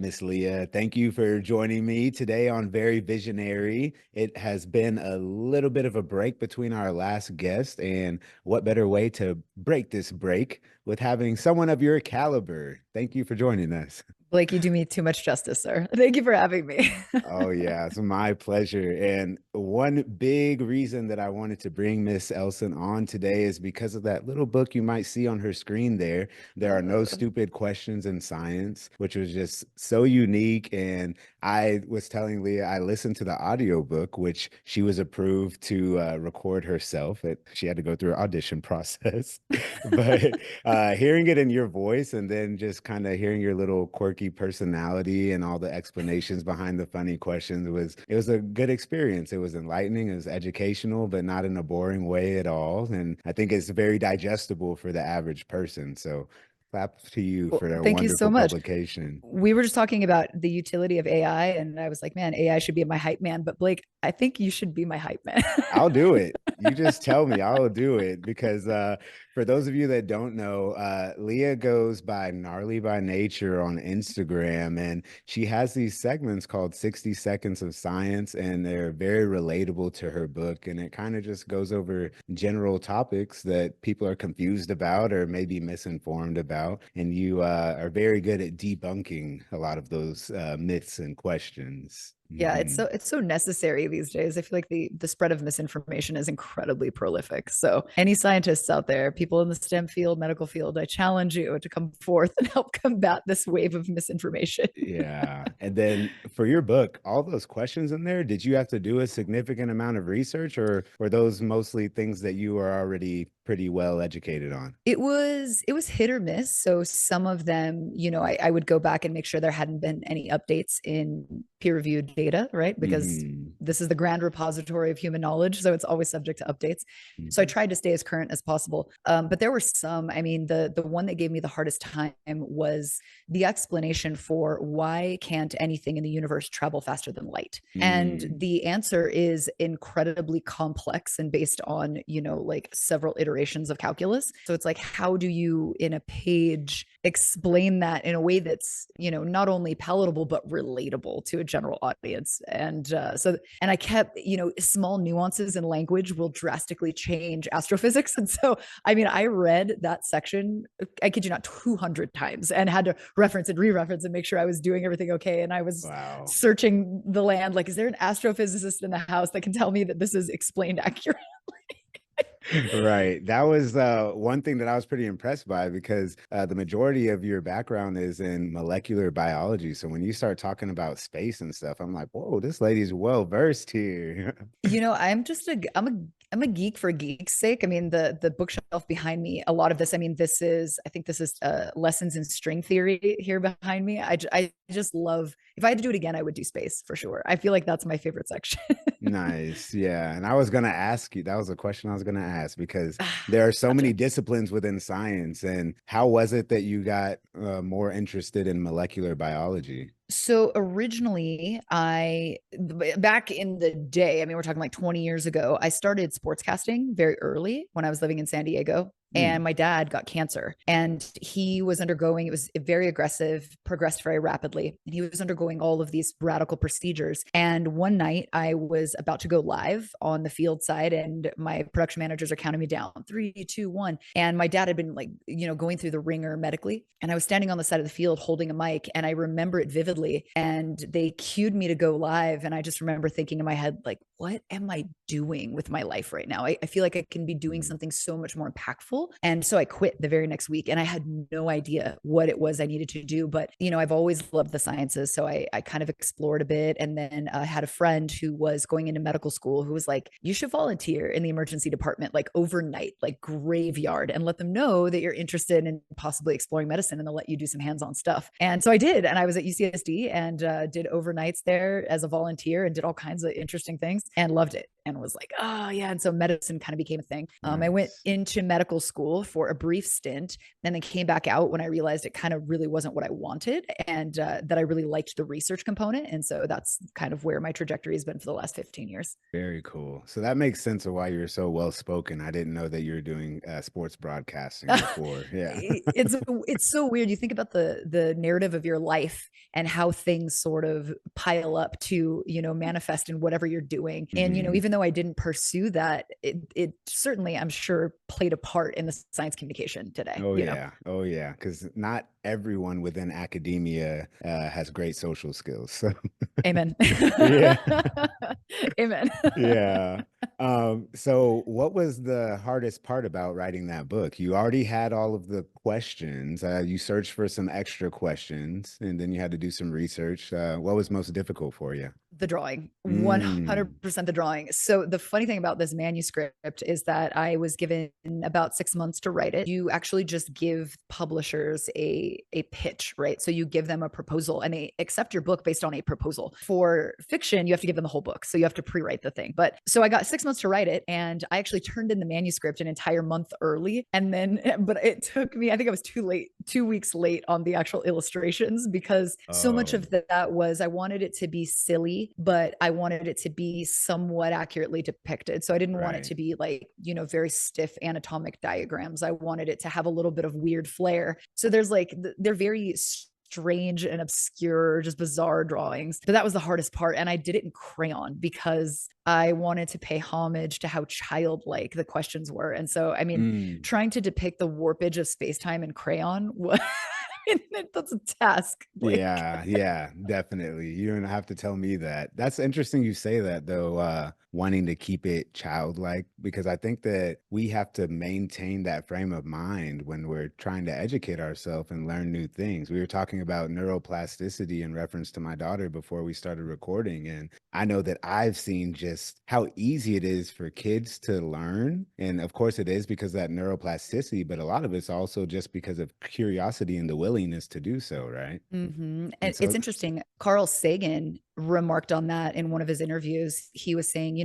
Miss Leah. Thank you for joining me today on Very Visionary. It has been a little bit of a break between our last guest, and what better way to break this break with having someone of your caliber. Thank you for joining us. Blake, you do me too much justice, sir. Thank you for having me. Oh, yeah, it's my pleasure. And one big reason that I wanted to bring Miss Elson on today is because of that little book you might see on her screen there. There are no stupid questions in science, which was just so unique. And I was telling Leah, I listened to the audiobook, which she was approved to record herself. She had to go through an audition process. But hearing it in your voice and then just kind of hearing your little quirky personality and all the explanations behind the funny questions was a good experience. It was enlightening, it was educational, but not in a boring way at all. And I think it's very digestible for the average person. So clap to you Well, for a thank you so wonderful much. publication. We were just talking about the utility of AI, and I was like, man, AI should be my hype man. But Blake, I think you should be my hype man. I'll do it. You just tell me, I'll do it because for those of you that don't know, Leah goes by Gnarly by Nature on Instagram, and she has these segments called 60 Seconds of Science, and they're very relatable to her book. And it kind of just goes over general topics that people are confused about or maybe misinformed about. And you are very good at debunking a lot of those myths and questions. Yeah, Mhm. it's so necessary these days. I feel like the spread of misinformation is incredibly prolific. So any scientists out there, people in the STEM field, medical field, I challenge you to come forth and help combat this wave of misinformation. Yeah. And then for your book, all those questions in there, did you have to do a significant amount of research or were those mostly things that you were already pretty well educated on? It was hit or miss. So some of them, I would go back and make sure there hadn't been any updates in peer reviewed data, right? Because Hmm. this is the grand repository of human knowledge, so it's always subject to updates. So I Hmm. tried to stay as current as possible. But there were some. I mean, the one that gave me the hardest time was the explanation for why can't anything in the universe travel faster than light. And Hmm. the answer is incredibly complex and based on, like several iterations of calculus. So it's like, how do you in a page explain that in a way that's, not only palatable, but relatable to a general audience? And I kept, small nuances in language will drastically change astrophysics. And so, I mean, I read that section, I kid you not, 200 times and had to reference and re-reference and make sure I was doing everything okay. And I was Wow. searching the land, like, is there an astrophysicist in the house that can tell me that this is explained accurately? Right. That was one thing that I was pretty impressed by because the majority of your background is in molecular biology. So when you start talking about space and stuff, I'm like, whoa, this lady's well versed here. I'm a geek for geek's sake. I mean, the bookshelf behind me, a lot of this, I mean, I think this is lessons in string theory here behind me. I just love, if I had to do it again, I would do space for sure. I feel like that's my favorite section. Nice. Yeah. And I was going to ask you, that was a question I was going to ask because there are so many Gotcha. disciplines within science. And how was it that you got more interested in molecular biology? So originally, back in the day, I mean, we're talking like 20 years ago, I started sportscasting very early when I was living in San Diego. And Mm. my dad got cancer and he was undergoing, it was very aggressive, progressed very rapidly. And he was undergoing all of these radical procedures. And one night I was about to go live on the field side, and my production managers are counting me down 3, 2, 1. And my dad had been like, going through the ringer medically. And I was standing on the side of the field holding a mic. And I remember it vividly. And they cued me to go live. And I just remember thinking in my head, like, what am I doing with my life right now? I feel like I can be doing Mm. something so much more impactful. And so I quit the very next week and I had no idea what it was I needed to do. But, I've always loved the sciences. So I kind of explored a bit. And then I had a friend who was going into medical school who was like, you should volunteer in the emergency department, like overnight, like graveyard, and let them know that you're interested in possibly exploring medicine and they'll let you do some hands on stuff. And so I did. And I was at UCSD and did overnights there as a volunteer and did all kinds of interesting things and loved it. and was like, oh yeah. And so medicine kind of became a thing. I went Nice. into medical school for a brief stint and then came back out when I realized it kind of really wasn't what I wanted, and that I really liked the research component. And so that's kind of where my trajectory has been for the last 15 years. Very cool. So that makes sense of why you're so well spoken. I didn't know that you were doing sports broadcasting before. Yeah. It's so weird. You think about the narrative of your life and how things sort of pile up to, manifest in whatever you're doing. And, Mhm. even though I didn't pursue that, it certainly, I'm sure, played a part in the science communication today, Oh yeah. Oh yeah. Because not everyone within academia has great social skills. So Amen. yeah. Amen. Yeah. So what was the hardest part about writing that book? You already had all of the questions. You searched for some extra questions and then you had to do some research. What was most difficult for you? The drawing, Mm. 100% the drawing. So the funny thing about this manuscript is that I was given about 6 months to write it. You actually just give publishers a pitch, right? So you give them a proposal and they accept your book based on a proposal. For fiction, you have to give them the whole book. So you have to pre-write the thing. But so I got 6 months to write it, and I actually turned in the manuscript an entire month early. And then, but it took me, I think I was too late, 2 weeks late on the actual illustrations, because so much Oh, of that was, I wanted it to be silly, but I wanted it to be somewhat accurately depicted. So I didn't want it right. to be like, very stiff anatomic diagrams. I wanted it to have a little bit of weird flair. So there's like, they're very strange and obscure, just bizarre drawings. But that was the hardest part. And I did it in crayon because I wanted to pay homage to how childlike the questions were. And so, I mean, Mm. trying to depict the warpage of space time in crayon was. That's a task. Like, Yeah, yeah, definitely. You don't have to tell me that. That's interesting you say that though, wanting to keep it childlike, because I think that we have to maintain that frame of mind when we're trying to educate ourselves and learn new things. We were talking about neuroplasticity in reference to my daughter before we started recording, and I know that I've seen just how easy it is for kids to learn. And of course it is because of that neuroplasticity, but a lot of it's also just because of curiosity and the willingness to do so, right? And And so it's interesting. Carl Sagan remarked on that in one of his interviews. He was saying,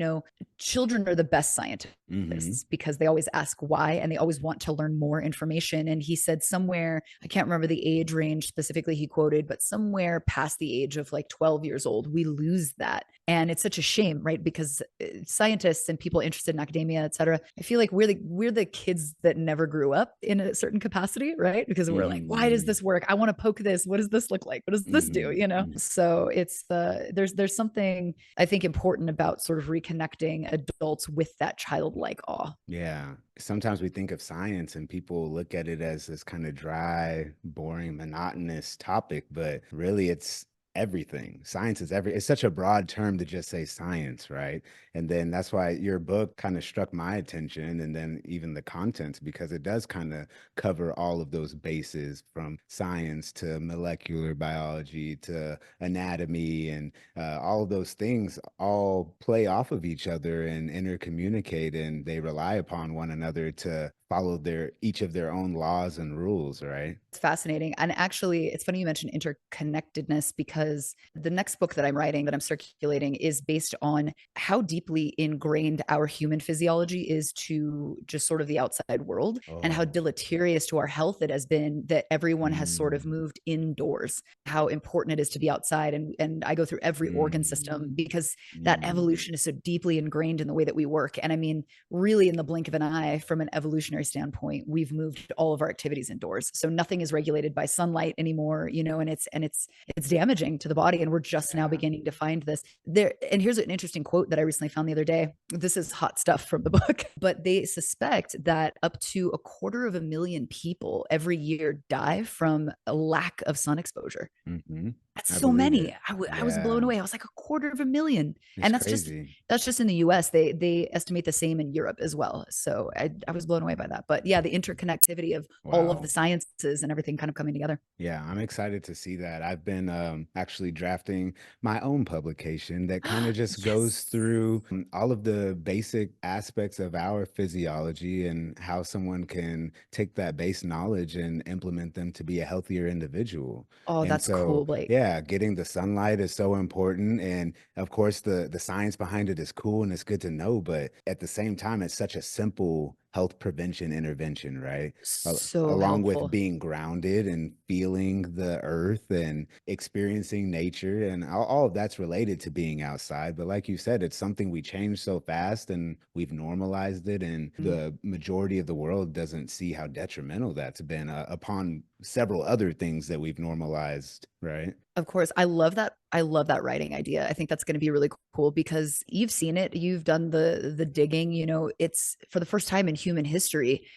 children are the best mhm. scientists because they always ask why and they always want to learn more information. And he said somewhere, I can't remember the age range specifically he quoted, but somewhere past the age of like 12 years old, we lose that. And it's such a shame, right? Because scientists and people interested in academia, et cetera, I feel like we're the kids that never grew up in a certain capacity, right? Because we're like, why does Mhm. this work? I want to poke this. What does this look like? What does this do? Mhm. Mhm. So it's there's something I think important about sort of reconnecting adults with that childlike awe. Yeah. Sometimes we think of science and people look at it as this kind of dry, boring, monotonous topic, but really it's everything. Science is it's such a broad term to just say science, right? And then that's why your book kind of struck my attention, and then even the contents, because it does kind of cover all of those bases from science to molecular biology to anatomy, and all of those things all play off of each other and intercommunicate, and they rely upon one another to follow each of their own laws and rules, right? It's fascinating. And actually, it's funny you mentioned interconnectedness, because the next book that I'm writing, that I'm circulating, is based on how deeply ingrained our human physiology is to just sort of the outside world, and how Oh. deleterious to our health it has been that everyone has sort of Mm. moved indoors, how important it is to be outside. And I go through every organ system Mm. because that Mm. evolution is so deeply ingrained in the way that we work. And I mean, really, in the blink of an eye, from an evolutionary standpoint, we've moved all of our activities indoors. So nothing is regulated by sunlight anymore, and it's damaging to the body. And we're just now Yeah. beginning to find this there. And here's an interesting quote that I recently found the other day. This is hot stuff from the book, but they suspect that up to 250,000 people every year die from a lack of sun exposure. Mhm. That's I so believe many. it. I was blown Yeah. away. I was like, 250,000. It's And crazy. that's just in the US. They estimate the same in Europe as well. So I was blown away by that. But yeah, the interconnectivity of all of the Wow. sciences and everything kind of coming together. Yeah, I'm excited to see that. I've been actually drafting my own publication that kind of just goes Yes. through all of the basic aspects of our physiology and how someone can take that base knowledge and implement them to be a healthier individual. Oh, And that's so, cool, Blake. yeah, Yeah, getting the sunlight is so important. And of course, the science behind it is cool and it's good to know. But at the same time, it's such a simple health prevention intervention, right? So Along with helpful. being grounded and feeling the earth and experiencing nature. And all of that's related to being outside. But like you said, it's something we change so fast and we've normalized it. And Mm. the majority of the world doesn't see how detrimental that's been upon several other things that we've normalized, right? Of course, I love that. I love that writing idea. I think that's going to be really cool because you've seen it, you've done the digging, it's for the first time in human history,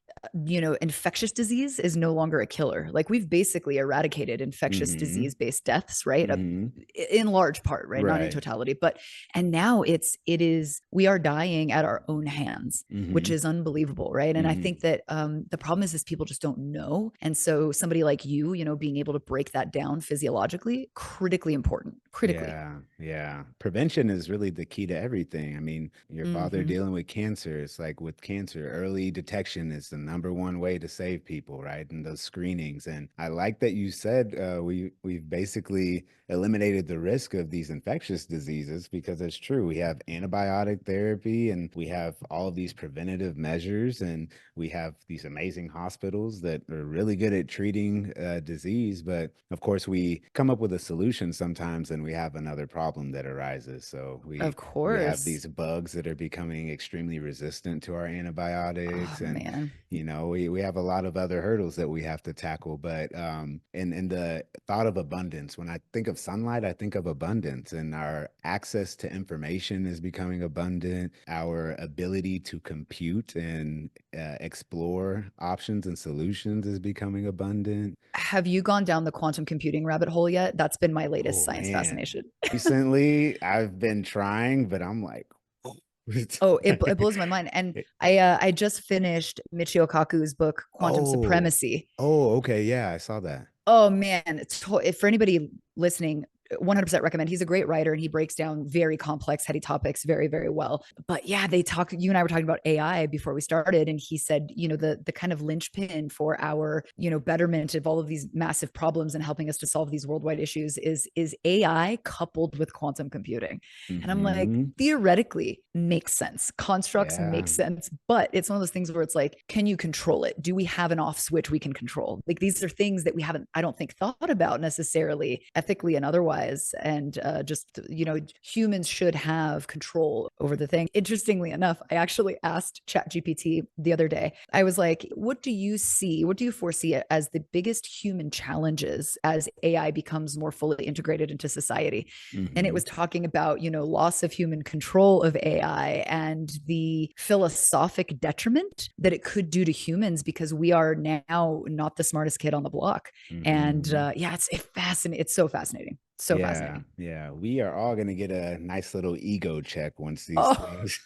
infectious disease is no longer a killer. Like we've basically eradicated infectious Mm-hmm. disease based deaths, right? Mm-hmm. In large part, right? Not in Right. totality, but and now it is we are dying at our own hands, which Mm-hmm. is unbelievable, right? And I Mm-hmm. think that the problem is people just don't know, and so somebody like you, being able to break that down physiologically, critically important, critically. Yeah, yeah. Prevention is really the key to everything. I mean, your father Mm-hmm. dealing with cancer, it's like with cancer, early detection is the number one way to save people, right? And those screenings. And I like that you said we've basically eliminated the risk of these infectious diseases because it's true. We have antibiotic therapy and we have all of these preventative measures and we have these amazing hospitals that are really good at treating disease. But of course, we come up with a solution sometimes and we have another problem that arises. So Of we have course. these bugs that are becoming extremely resistant to our Oh antibiotics and man. we have a lot of other hurdles that we have to tackle. But in the thought of abundance, when I think of sunlight, I think of abundance, and our access to information is becoming abundant. Our ability to compute and explore options and solutions is becoming abundant. Have you gone down the quantum computing rabbit hole yet? That's been my latest Oh science man. fascination. Recently, I've been trying, but I'm like, Oh, it blows my mind. And I just finished Michio Kaku's book Quantum oh, Supremacy. oh, okay, yeah, I saw that. Oh man, if for anybody listening, 100% recommend. He's a great writer and he breaks down very complex, heady topics very, very well. But yeah, you and I were talking about AI before we started, and he said, the kind of linchpin for our, betterment of all of these massive problems and helping us to solve these worldwide issues is AI coupled with quantum computing. And I'm like, Hmm. theoretically makes sense. Constructs make Yeah. sense, but it's one of those things where it's like, can you control it? Do we have an off switch we can control? Like these are things that we haven't, I don't think, thought about necessarily ethically and otherwise. And just, humans should have control over the thing. Interestingly enough, I actually asked ChatGPT the other day, I was like, what do you see? What do you foresee as the biggest human challenges as AI becomes more fully integrated into society? And it Hmm. was talking about, loss of human control of AI and the philosophic detriment that it could do to humans because we are now not the smartest kid on the block. And Hmm. yeah, it's fascinating. It's so fascinating. So Yeah, fascinating. yeah. We are all gonna get a nice little ego check once these Oh, things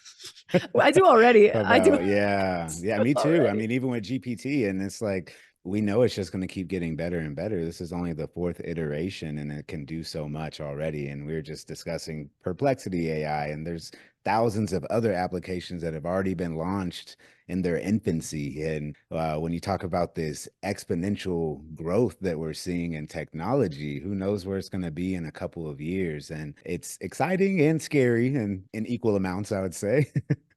I do already. come I do out. Yeah. Yeah, me too. I already. mean, even with GPT, and it's like we know it's just gonna keep getting better and better. This is only the fourth iteration and it can do so much already. And we're just discussing Perplexity AI, and there's thousands of other applications that have already been launched in their infancy. And when you talk about this exponential growth that we're seeing in technology, who knows where it's going to be in a couple of years? And it's exciting and scary and in equal amounts, I would say.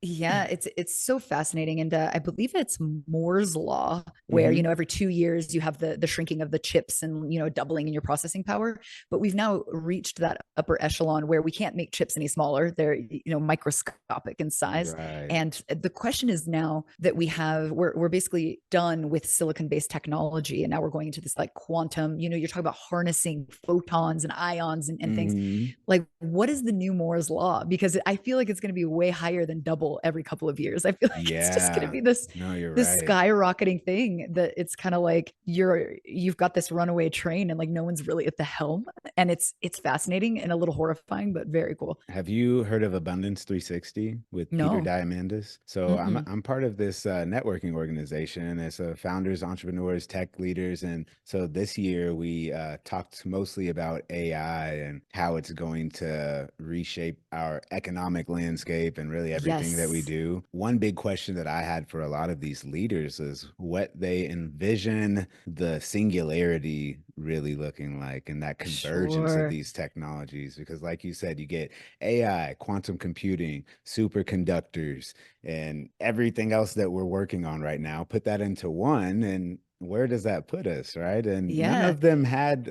Yeah, it's so fascinating, and I believe it's Moore's law, where Hmm. every 2 years you have the shrinking of the chips and doubling in your processing power. But we've now reached that upper echelon where we can't make chips any smaller; they're microscopic in size. Right. And the question is now that we're basically done with silicon based technology, and now we're going into this like quantum. You're talking about harnessing photons and ions and things. Hmm. Like, what is the new Moore's law? Because I feel like it's going to be way higher than double every couple of years. I feel like it's just going to Yeah. be this No, you're this right. skyrocketing thing that it's kind of like you've got this runaway train and like no one's really at the helm, and it's fascinating and a little horrifying but very cool. Have you heard of abundance Abundance 360 with Peter No. Diamandis. So Mm-mm. I'm part of this networking organization. It's founders, entrepreneurs, tech leaders, and so this year we talked mostly about AI and how it's going to reshape our economic landscape and really everything that we Yes. do. One big question that I had for a lot of these leaders is what they envision the singularity really looking like and that convergence of Sure. these technologies. Because, like you said, you get AI, quantum computing, superconductors, and everything else that we're working on right now. Put that into one, and where does that put us, right? And none Yeah. of them had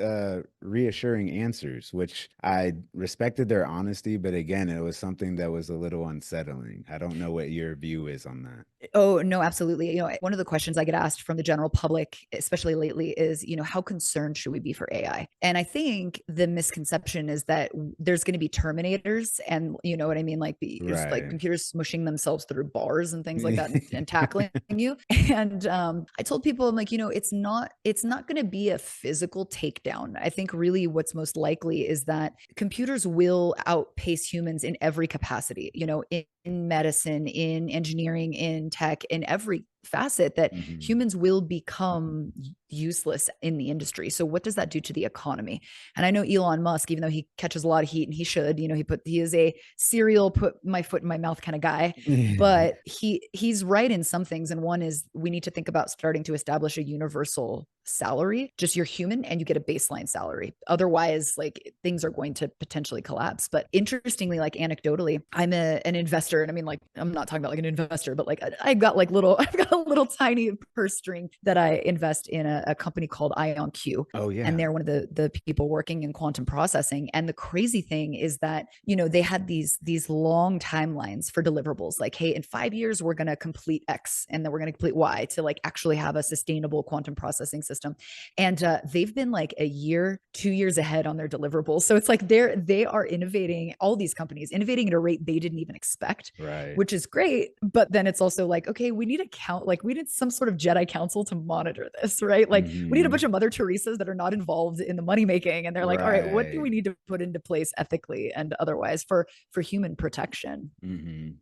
reassuring answers, which I respected their honesty, but again, it was something that was a little unsettling. I don't know what your view is on that. Oh, no, absolutely. One of the questions I get asked from the general public, especially lately, is, how concerned should we be for AI? And I think the misconception is that there's going to be terminators and, you know what I mean? Like it's like Right. computers smushing themselves through bars and things like that and tackling you. And I told people, I'm like, it's not going to be a physical takedown. I think really what's most likely is that computers will outpace humans in every capacity, in medicine, in engineering, in tech, in every facet, that Mhm. humans will become useless in the industry. So what does that do to the economy? And I know Elon Musk, even though he catches a lot of heat and he should, he is a serial put my foot in my mouth kind of guy, but he's right in some things. And one is we need to think about starting to establish a universal salary. Just you're human and you get a baseline salary. Otherwise, like things are going to potentially collapse. But interestingly, like anecdotally, an investor, and I mean, like I'm not talking about like an investor, but like I've got a little tiny purse string that I invest in a company called IonQ. Oh, And yeah. they're one of the people working in quantum processing. And the crazy thing is that, they had these long timelines for deliverables. Like, hey, in 5 years, we're going to complete X and then we're going to complete Y to like actually have a sustainable quantum processing system. And they've been like a year, 2 years ahead on their deliverables. So it's like they are innovating, all these companies innovating at a rate they didn't even expect, Right. which is great. But then it's also like, okay, we need a count, like we need some sort of Jedi council to monitor this, right? Like we need a bunch Mhm. of Mother Teresas that are not involved in the money making. And they're like, all right, what do we Right. need to put into place ethically and otherwise for human protection?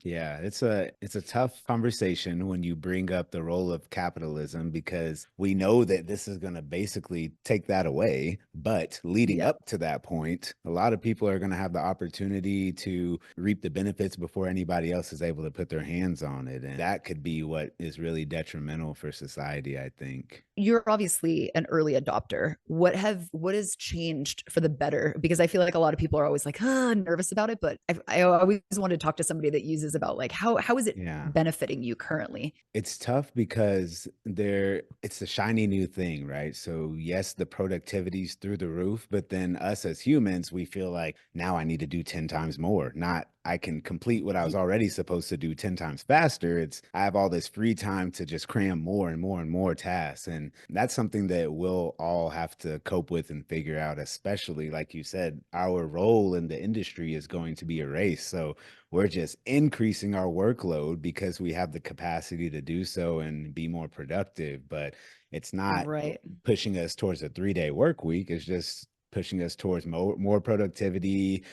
Yeah, it's a tough conversation when you bring up the role of capitalism because we know that this is going to basically take that away. But leading Yep. up to that point, a lot of people are going to have the opportunity to reap the benefits before anybody else is able to put their hands on it, and that could be what is really detrimental for society, I think. You're obviously an early adopter. What has changed for the better? Because I feel like a lot of people are always like, nervous about it, but I always want to talk to somebody that uses about like how is it Yeah. benefiting you currently? It's tough because it's a shiny new thing, right? So yes, the productivity's through the roof, but then us as humans, we feel like now I need to do 10 times more. Not I can complete what I was already supposed to do 10 times faster. It's I have all this free time to just cram more and more and more tasks. And that's something that we'll all have to cope with and figure out, especially like you said, our role in the industry is going to be erased. So we're just increasing our workload because we have the capacity to do so and be more productive. But it's not Right. pushing us towards a 3-day work week. It's just pushing us towards more productivity,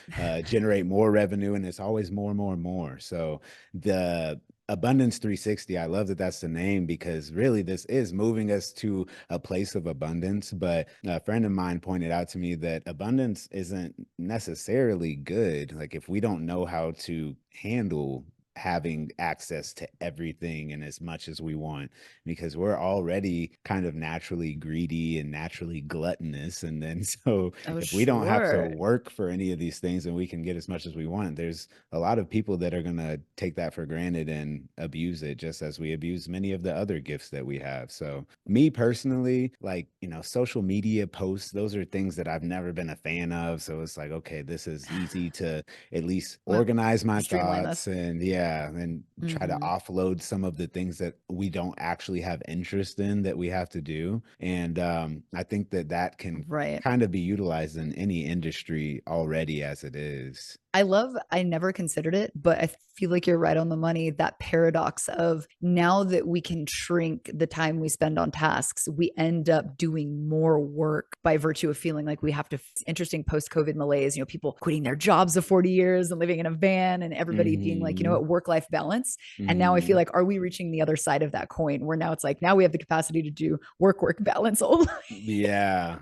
generate more revenue, and it's always more and more and more. So the Abundance 360, I love that that's the name because really this is moving us to a place of abundance. But a friend of mine pointed out to me that abundance isn't necessarily good. Like if we don't know how to handle having access to everything and as much as we want because we're already kind of naturally greedy and naturally gluttonous. And then, so Oh, if we don't have to sure. work for any of these things and we can get as much as we want, there's a lot of people that are going to take that for granted and abuse it just as we abuse many of the other gifts that we have. So, me personally, like, social media posts, those are things that I've never been a fan of. So, it's like, okay, this is easy to at least Well, organize my streamline thoughts this. and yeah, and try to Hmm. offload some of the things that we don't actually have interest in that we have to do. And I think that that can Right. kind of be utilized in any industry already as it is. I never considered it, but I feel like you're right on the money. That paradox of now that we can shrink the time we spend on tasks, we end up doing more work by virtue of feeling like we have to. Interesting post COVID malaise, people quitting their jobs of 40 years and living in a van and everybody being like, Hmm. what, work life balance. And now I feel Hmm. like, are we reaching the other side of that coin where now it's like, now we have the capacity to do work balance only? Yeah,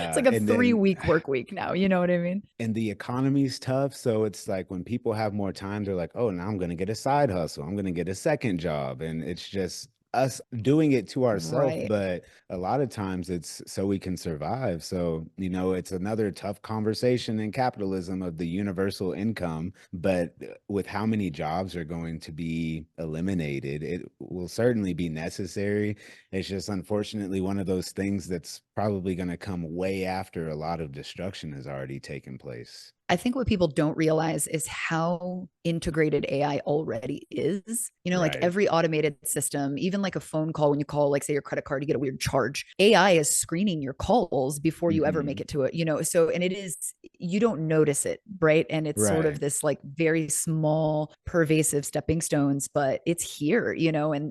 It's yeah. like a And then 3 week work week now. You know what I mean? and the economy's tough. So it's like when people have more time, they're like, oh, now I'm going to get a side hustle. I'm going to get a second job. And it's just us doing it to ourselves. Right. But a lot of times it's so we can survive. So, it's another tough conversation in capitalism of the universal income. But with how many jobs are going to be eliminated, it will certainly be necessary. It's just unfortunately one of those things that's probably going to come way after a lot of destruction has already taken place. I think what people don't realize is how integrated AI already is. Like Right. every automated system, even like a phone call, when you call, like, say, your credit card, you get a weird charge. AI is screening your calls before you ever make Hmm. it to it, so, and it is, you don't notice it, right? And it's sort of Right. this like very small, pervasive stepping stones, but it's here,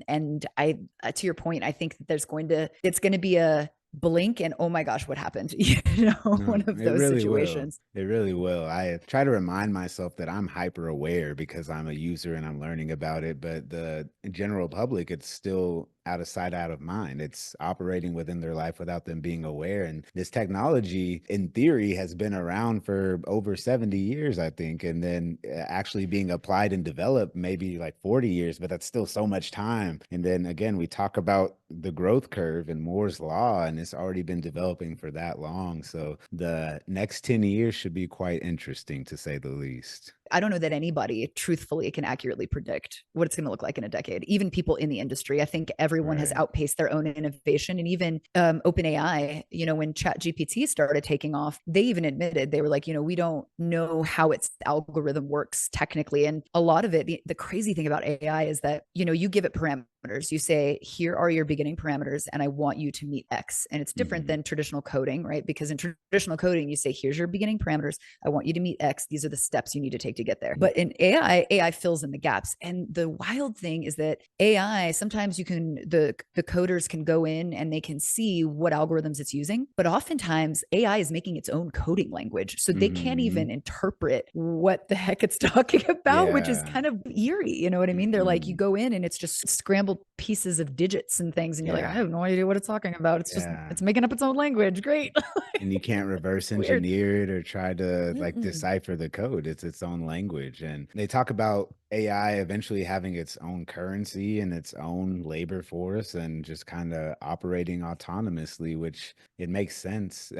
and to your point, I think that it's going to be a blink and oh my gosh, what happened? No, One of it those really will. situations. It really will. I try to remind myself that I'm hyper aware because I'm a user and I'm learning about it, but the general public, it's still out of sight, out of mind. It's operating within their life without them being aware. And this technology, in theory, has been around for over 70 years, I think, and then actually being applied and developed maybe like 40 years, but that's still so much time. And then again, we talk about the growth curve and Moore's law, and it's already been developing for that long. So the next 10 years should be quite interesting to say the least. I don't know that anybody truthfully can accurately predict what it's going to look like in a decade. Even people in the industry, I think everyone has Right. outpaced their own innovation. And even OpenAI, when ChatGPT started taking off, they even admitted, they were like, we don't know how its algorithm works technically. And a lot of it, the crazy thing about AI is that, you give it parameters. You say, here are your beginning parameters, and I want you to meet X. And it's different Hmm. than traditional coding, right? Because in traditional coding, you say, here's your beginning parameters. I want you to meet X. These are the steps you need to take to get there. But in AI fills in the gaps. And the wild thing is that AI, sometimes the coders can go in and they can see what algorithms it's using. But oftentimes AI is making its own coding language. So they can't even Hmm. interpret what the heck it's talking about, which is Yeah. kind of eerie. You know what I mean? They're like, you Hmm. go in and it's just scrambled pieces of digits and things. And you're like, I Yeah. have no idea what it's talking about. Yeah. It's making up its own language. Great. And you can't reverse Weird. engineer it or try to like Mm-mm. decipher the code. It's its own language. And they talk about AI eventually having its own currency and its own labor force and just kind of operating autonomously, which it makes sense.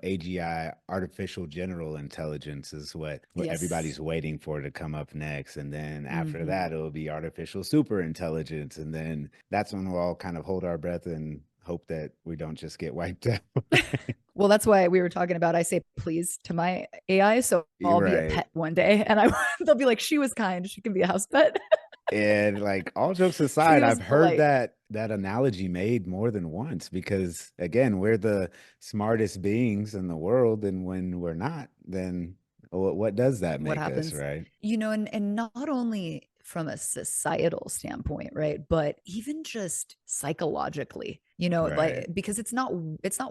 AGI, artificial general intelligence, is what Yes. everybody's waiting for to come up next. And then after Mm-hmm. that, it'll be artificial super intelligence. And then that's when we'll all kind of hold our breath and hope that we don't just get wiped out. Well, that's why we were talking about, I say please to my AI. So You're I'll be a right. pet one day and they'll be like, she was kind. She can be a house pet. And like all jokes She aside, was I've heard polite. that analogy made more than once because again, we're the smartest beings in the world, and when we're not, then what does that What make us, happens? right? And not only from a societal standpoint, right? But even just psychologically, like, Right. because it's not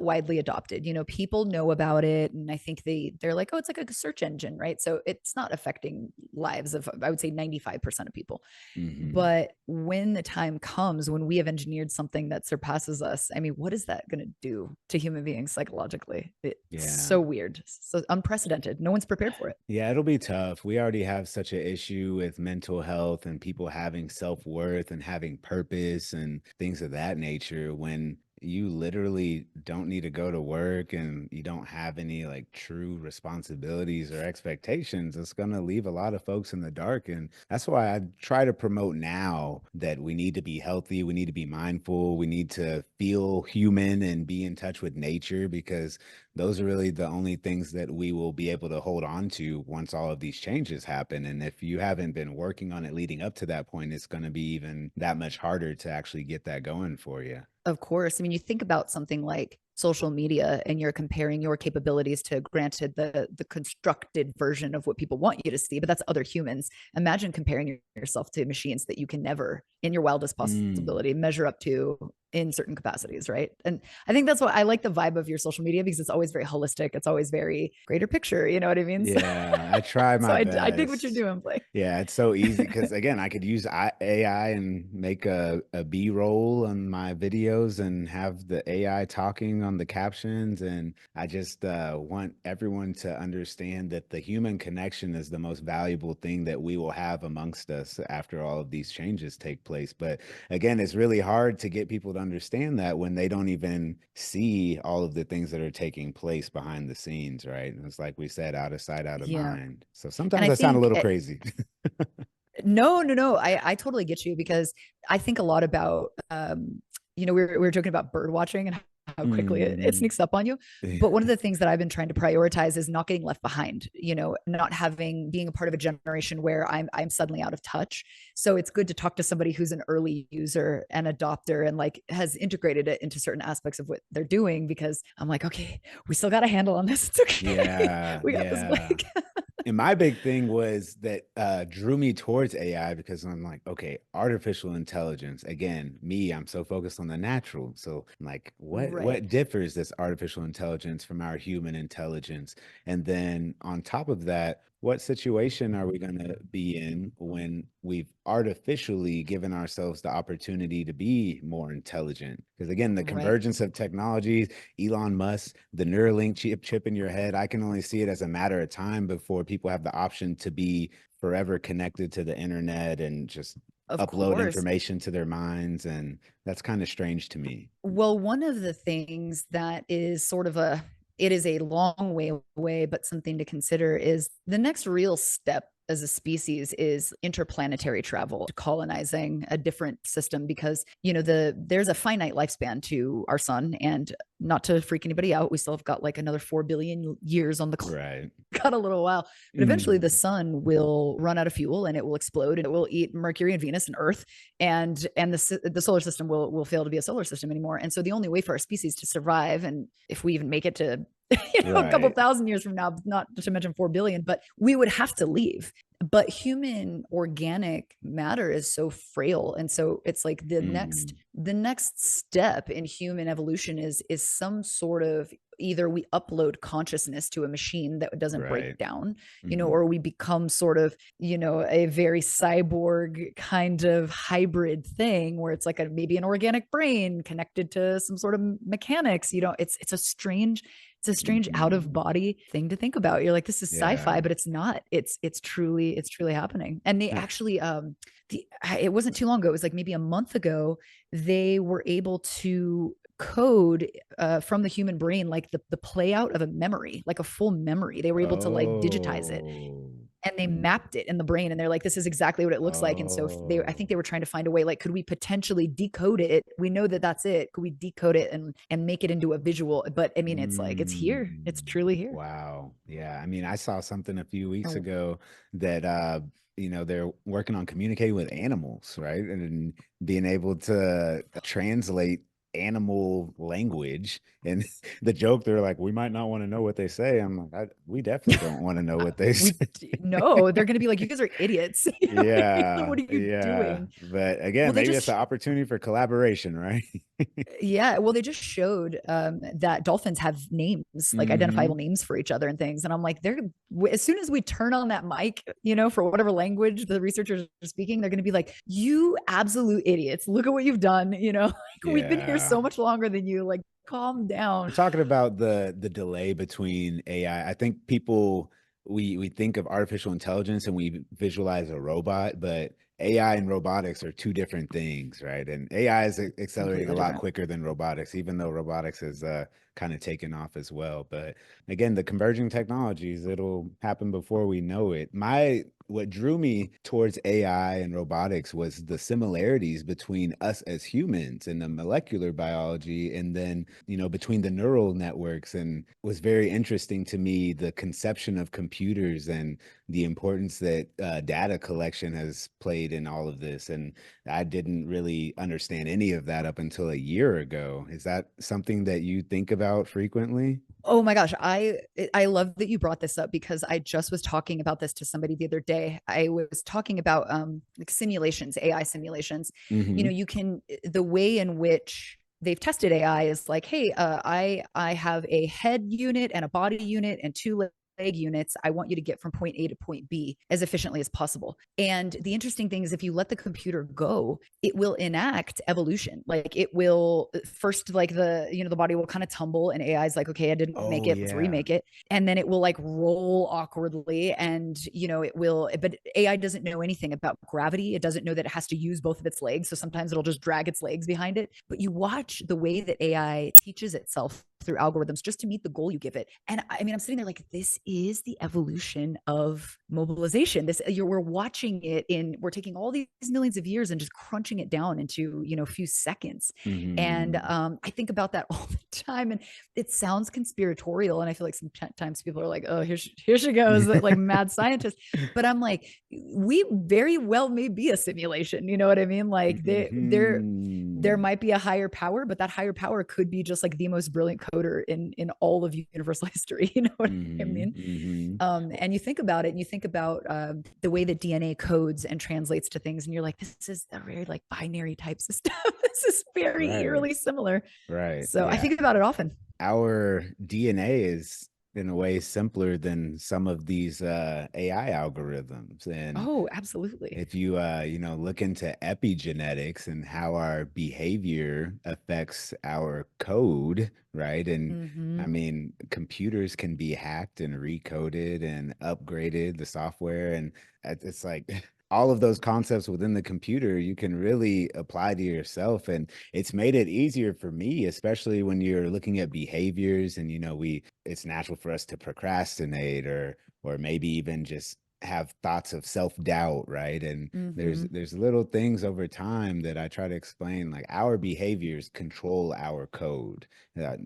widely adopted. People know about it, and I think they're like, oh, it's like a search engine, right? So it's not affecting lives of, I would say, 95% of people. Hmm. But when the time comes when we have engineered something that surpasses us, I mean, what is that going to do to human beings psychologically? It's Yeah. so weird, so unprecedented. No one's prepared for it. Yeah, it'll be tough. We already have such an issue with mental health and people having self-worth and having purpose and things of that nature when you literally don't need to go to work and you don't have any like true responsibilities or expectations. It's going to leave a lot of folks in the dark. And that's why I try to promote now that we need to be healthy, we need to be mindful, we need to feel human and be in touch with nature because those are really the only things that we will be able to hold on to once all of these changes happen. And if you haven't been working on it leading up to that point, it's going to be even that much harder to actually get that going for you. Of course. I mean, you think about something like social media and you're comparing your capabilities to, granted, the constructed version of what people want you to see, but that's other humans. Imagine comparing yourself to machines that you can never, in your wildest Mm. possibility, measure up to in certain capacities, right? And I think that's what I like, the vibe of your social media, because it's always very holistic. It's always very greater picture. You know what I mean? So, Yeah, I try so my I dig what you're best. doing, Blake. Yeah, it's so easy because again, I could use AI and make a B-roll on my videos and have the AI talking on the captions. And I just want everyone to understand that the human connection is the most valuable thing that we will have amongst us after all of these changes take place. But again, it's really hard to get people to understand that when they don't even see all of the things that are taking place behind the scenes, right? And it's like we said, out of sight, out of Yeah. mind. So And sometimes I I sound a think little crazy. no. I totally get you, because I think a lot about, we were joking about bird watching and how quickly it Mm. sneaks up on you. But one of the things that I've been trying to prioritize is not getting left behind, not being a part of a generation where I'm suddenly out of touch. So it's good to talk to somebody who's an early user and adopter and like has integrated it into certain aspects of what they're doing, because I'm like, okay, we still got a handle on this. It's okay. Yeah, We got this, yeah. Blake. And my big thing was that drew me towards AI because I'm like, okay, artificial intelligence. Again, me, I'm so focused on the natural. So I'm like, Right. what differs this artificial intelligence from our human intelligence? And then on top of that, what situation are we going to be in when we've artificially given ourselves the opportunity to be more intelligent? Because again, the Right. convergence of technologies, Elon Musk, the Neuralink chip in your head, I can only see it as a matter of time before people have the option to be forever connected to the internet and just Of upload course. information to their minds. And that's kind of strange to me. Well, one of the things that is sort of it is a long way away, but something to consider, is the next real step as a species is interplanetary travel, colonizing a different system, because there's a finite lifespan to our sun, and not to freak anybody out, we still have got like another 4 billion years on the clock. Right. Got a little while, but eventually the Mm. sun will run out of fuel and it will explode, and it will eat Mercury and Venus and Earth, and the solar system will fail to be a solar system anymore. And so the only way for our species to survive, and if we even make it to a couple Right. thousand years from now, not to mention 4 billion, but we would have to leave. But human organic matter is so frail, and so it's like Mm. the next step in human evolution is some sort of, either we upload consciousness to a machine that doesn't break Right. down, Hmm. or we become sort of, a very cyborg kind of hybrid thing, where it's like maybe an organic brain connected to some sort of mechanics. It's a strange out of Hmm. body thing to think about. You're like, this is Yeah. sci-fi, but it's not. It's truly happening. And they Uh, actually, it wasn't too long ago, it was like maybe a month ago, they were able to code, from the human brain, like the play out of a memory, like a full memory. They were able to like digitize it, Oh. and they mapped it in the brain, and they're like, this is exactly what it looks like. And so I think Oh. they were trying to find a way, like, could we potentially decode it? We know that that's it. Could we decode it and make it into a visual? But I mean, it's like, it's here. It's Mm. truly here. Wow. Yeah. I mean, I saw something a few weeks Oh, ago that they're working on communicating with animals, right? And being able to translate animal language. And the joke, they're like, we might not want to know what they say. I'm like, we definitely don't want to know what they we say. no, they're going to be like, you guys are idiots. Yeah, What are you yeah. doing? But Well, again, they maybe it's an just opportunity for collaboration, right? Yeah, well, they just showed, that dolphins have names, like Hmm. identifiable names for each other and things. And I'm like, as soon as we turn on that mic, for whatever language the researchers are speaking, they're going to be like, "You absolute idiots! Look at what you've done." Like, we've been here Yeah. so much longer than you. Like, calm down. We're talking about the delay between AI. I think people we think of artificial intelligence and we visualize a robot, but AI and robotics are two different things, right? And AI is accelerating a Completely lot different. quicker than robotics, even though robotics is kind of taken off as well. But again, the converging technologies, it'll happen before we know it. My what drew me towards AI and robotics was the similarities between us as humans and the molecular biology, and then, between the neural networks. And was very interesting to me the conception of computers and the importance that data collection has played in all of this. And I didn't really understand any of that up until a year ago. Is that something that you think about frequently? Oh my gosh, I love that you brought this up because I just was talking about this to somebody the other day. I was talking about like simulations, AI simulations. You know, Hmm. you can the way in which they've tested AI is like, hey, I have a head unit and a body unit and two leg units. I want you to get from point A to point B as efficiently as possible. And the interesting thing is if you let the computer go, it will enact evolution. Like it will first, like the body will kind of tumble and AI is like, okay, I didn't make Oh, it, let's yeah. remake it. And then it will like roll awkwardly and it will, but AI doesn't know anything about gravity. It doesn't know that it has to use both of its legs. So sometimes it'll just drag its legs behind it. But you watch the way that AI teaches itself through algorithms just to meet the goal you give it. And I mean, I'm sitting there like, this is the evolution of mobilization. We're watching it we're taking all these millions of years and just crunching it down into, a few seconds. And Hmm. I think about that all the time. And it sounds conspiratorial. And I feel like sometimes people are like, oh, here she goes, like mad scientist. But I'm like, we very well may be a simulation. You know what I mean? Like there Hmm. might be a higher power, but that higher power could be just like the most brilliant coder in all of universal history. You know what I Hmm. mean? Hmm. And you think about it, and you think about the way that DNA codes and translates to things, and you're like, this is a very like binary type system. This is very Right. eerily similar. Right. So I Yeah. think about it often. Our DNA is in a way simpler than some of these AI algorithms. And Oh, absolutely. if you look into epigenetics and how our behavior affects our code, right? And I Mm-hmm. mean, computers can be hacked and recoded and upgraded, the software, and it's like all of those concepts within the computer you can really apply to yourself. And it's made it easier for me, especially when you're looking at behaviors. And we it's natural for us to procrastinate, or maybe even just have thoughts of self-doubt, right? And there's Mm-hmm. there's little things over time that I try to explain, like our behaviors control our code,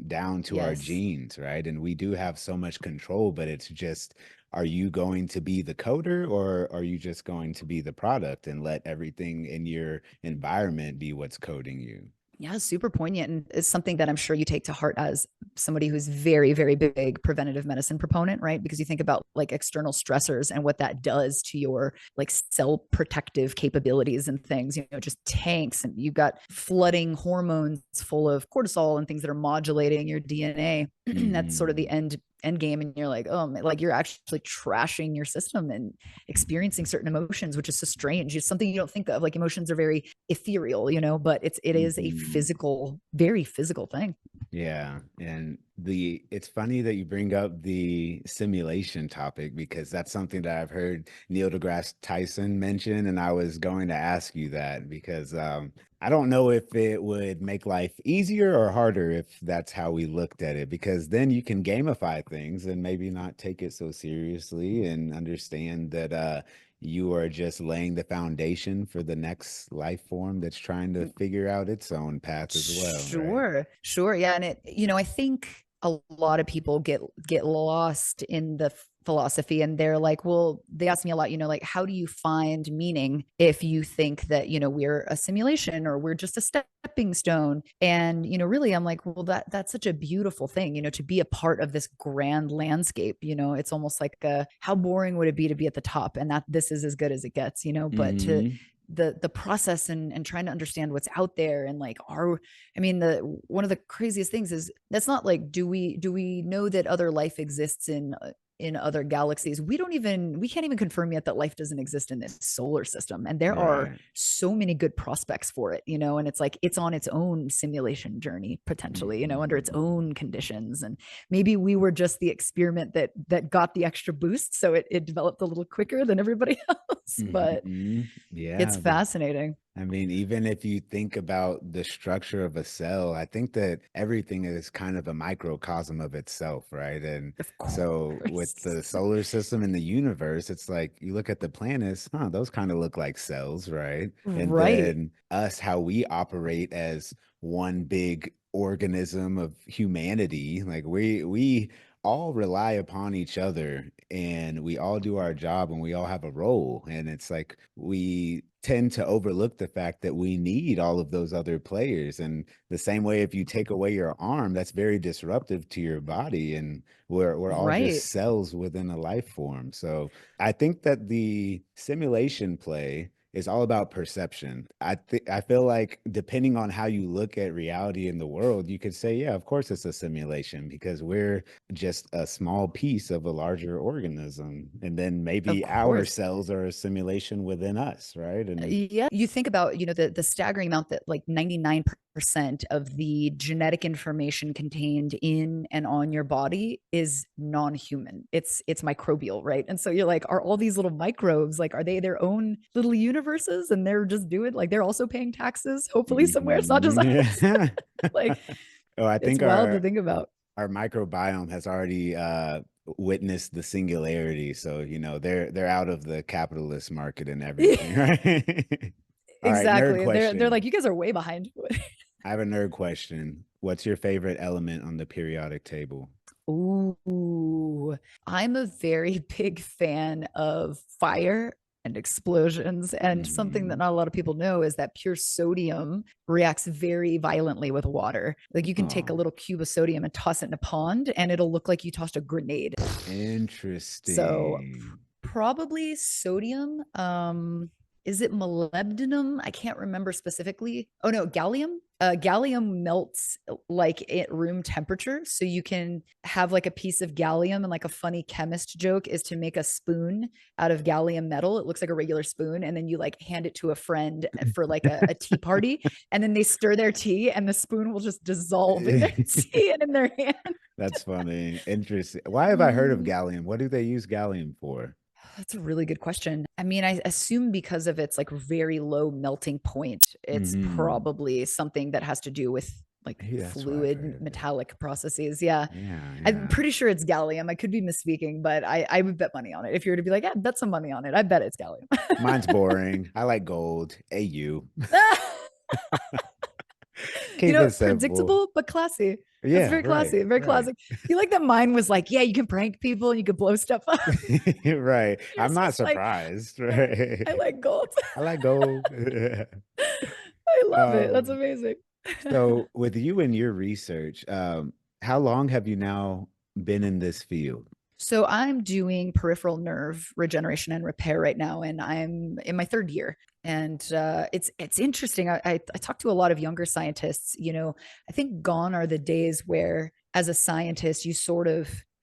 down to our Yes. genes, right? And we do have so much control, but it's just, are you going to be the coder, or are you just going to be the product and let everything in your environment be what's coding you? Yeah, super poignant. And it's something that I'm sure you take to heart as somebody who's very, very big preventative medicine proponent, right? Because you think about like external stressors and what that does to your like cell protective capabilities and things, just tanks, and you've got flooding hormones full of cortisol and things that are modulating your DNA. That's sort of the Hmm. end game. And you're like, oh, like you're actually trashing your system and experiencing certain emotions, which is so strange. It's something you don't think of. Like emotions are very ethereal, but it is a Hmm. physical, very physical thing. Yeah, and it's funny that you bring up the simulation topic, because that's something that I've heard Neil deGrasse Tyson mention, and I was going to ask you that because I don't know if it would make life easier or harder if that's how we looked at it, because then you can gamify things and maybe not take it so seriously and understand that you are just laying the foundation for the next life form that's trying to figure out its own path as well, right? Sure, sure. Yeah. And I think a lot of people get lost in the philosophy, and they're like, well, they ask me a lot, like, how do you find meaning if you think that, we're a simulation or we're just a stepping stone? And, really, I'm like, well, that's such a beautiful thing, to be a part of this grand landscape. It's almost like how boring would it be to be at the top and that this is as good as it gets, but to Hmm. the process and trying to understand what's out there and like I mean, the one of the craziest things is that's not like, do we know that other life exists in other galaxies? We can't even confirm yet that life doesn't exist in this solar system, and there are Right. so many good prospects for it, and it's like it's on its own simulation journey potentially, under its Hmm. own conditions. And maybe we were just the experiment that got the extra boost, so it developed a little quicker than everybody else. But Hmm. it's Yeah, but fascinating. I mean, even if you think about the structure of a cell, I think that everything is kind of a microcosm of itself, right? And Of so with course. the solar system and the universe, it's like you look at the planets, huh, those kind of look like cells, right? And Right. then us, how we operate as one big organism of humanity, like we all rely upon each other and we all do our job and we all have a role. And it's like we tend to overlook the fact that we need all of those other players. And the same way, if you take away your arm, that's very disruptive to your body. And we're all just Right. cells within a life form. So I think that the simulation play is all about perception. I feel like depending on how you look at reality in the world, you could say, yeah, of course it's a simulation because we're just a small piece of a larger organism. And then Of maybe our course. cells are a simulation within us, right? And Yeah, you think about, the staggering amount that like 99% of the genetic information contained in and on your body is non-human. It's microbial, right? And so you're like, are all these little microbes, like, are they their own little universes and they're just doing, like, they're also paying taxes, hopefully somewhere. It's not just us. yeah. Like, Oh, I it's think wild to think about. our microbiome has already witnessed the singularity. So, they're out of the capitalist market and everything, right? All right, nerd Exactly. They're question. like, you guys are way behind. I have a nerd question. What's your favorite element on the periodic table? Ooh, I'm a very big fan of fire and explosions. And something that Hmm. not a lot of people know is that pure sodium reacts very violently with water. Like, you can take a Oh, little cube of sodium and toss it in a pond, and it'll look like you tossed a grenade. So interesting. probably sodium. Is it molybdenum? I can't remember specifically. Oh no, gallium. Gallium melts like at room temperature, so you can have like a piece of gallium. And like a funny chemist joke is to make a spoon out of gallium metal. It looks like a regular spoon, and then you like hand it to a friend for like a tea party, and then they stir their tea, and the spoon will just dissolve in their tea and in their hand. That's funny. Interesting. Why have I heard of gallium? What do they use gallium for? That's a really good question. I mean, I assume because of its like very low melting point, it's Hmm. probably something that has to do with like Maybe that's why I've fluid heard of it. metallic processes. Yeah. Yeah, I'm yeah. pretty sure it's gallium. I could be misspeaking, but I would bet money on it. If you were to be like, yeah, bet some money on it, I bet it's gallium. Mine's boring. I like gold. AU. You Keep know, it simple. predictable but classy. That's Yeah, very right, classy, very right. classic. You like that mine was like, yeah, you can prank people and you can blow stuff up. Right. I'm Yours not was like, surprised. I Right. like gold. I like gold. I love it. That's Um, amazing. so with you and your research, how long have you now been in this field? So I'm doing peripheral nerve regeneration and repair right now, and I'm in my third year. And it's interesting. I talk to a lot of younger scientists. I think gone are the days where, as a scientist,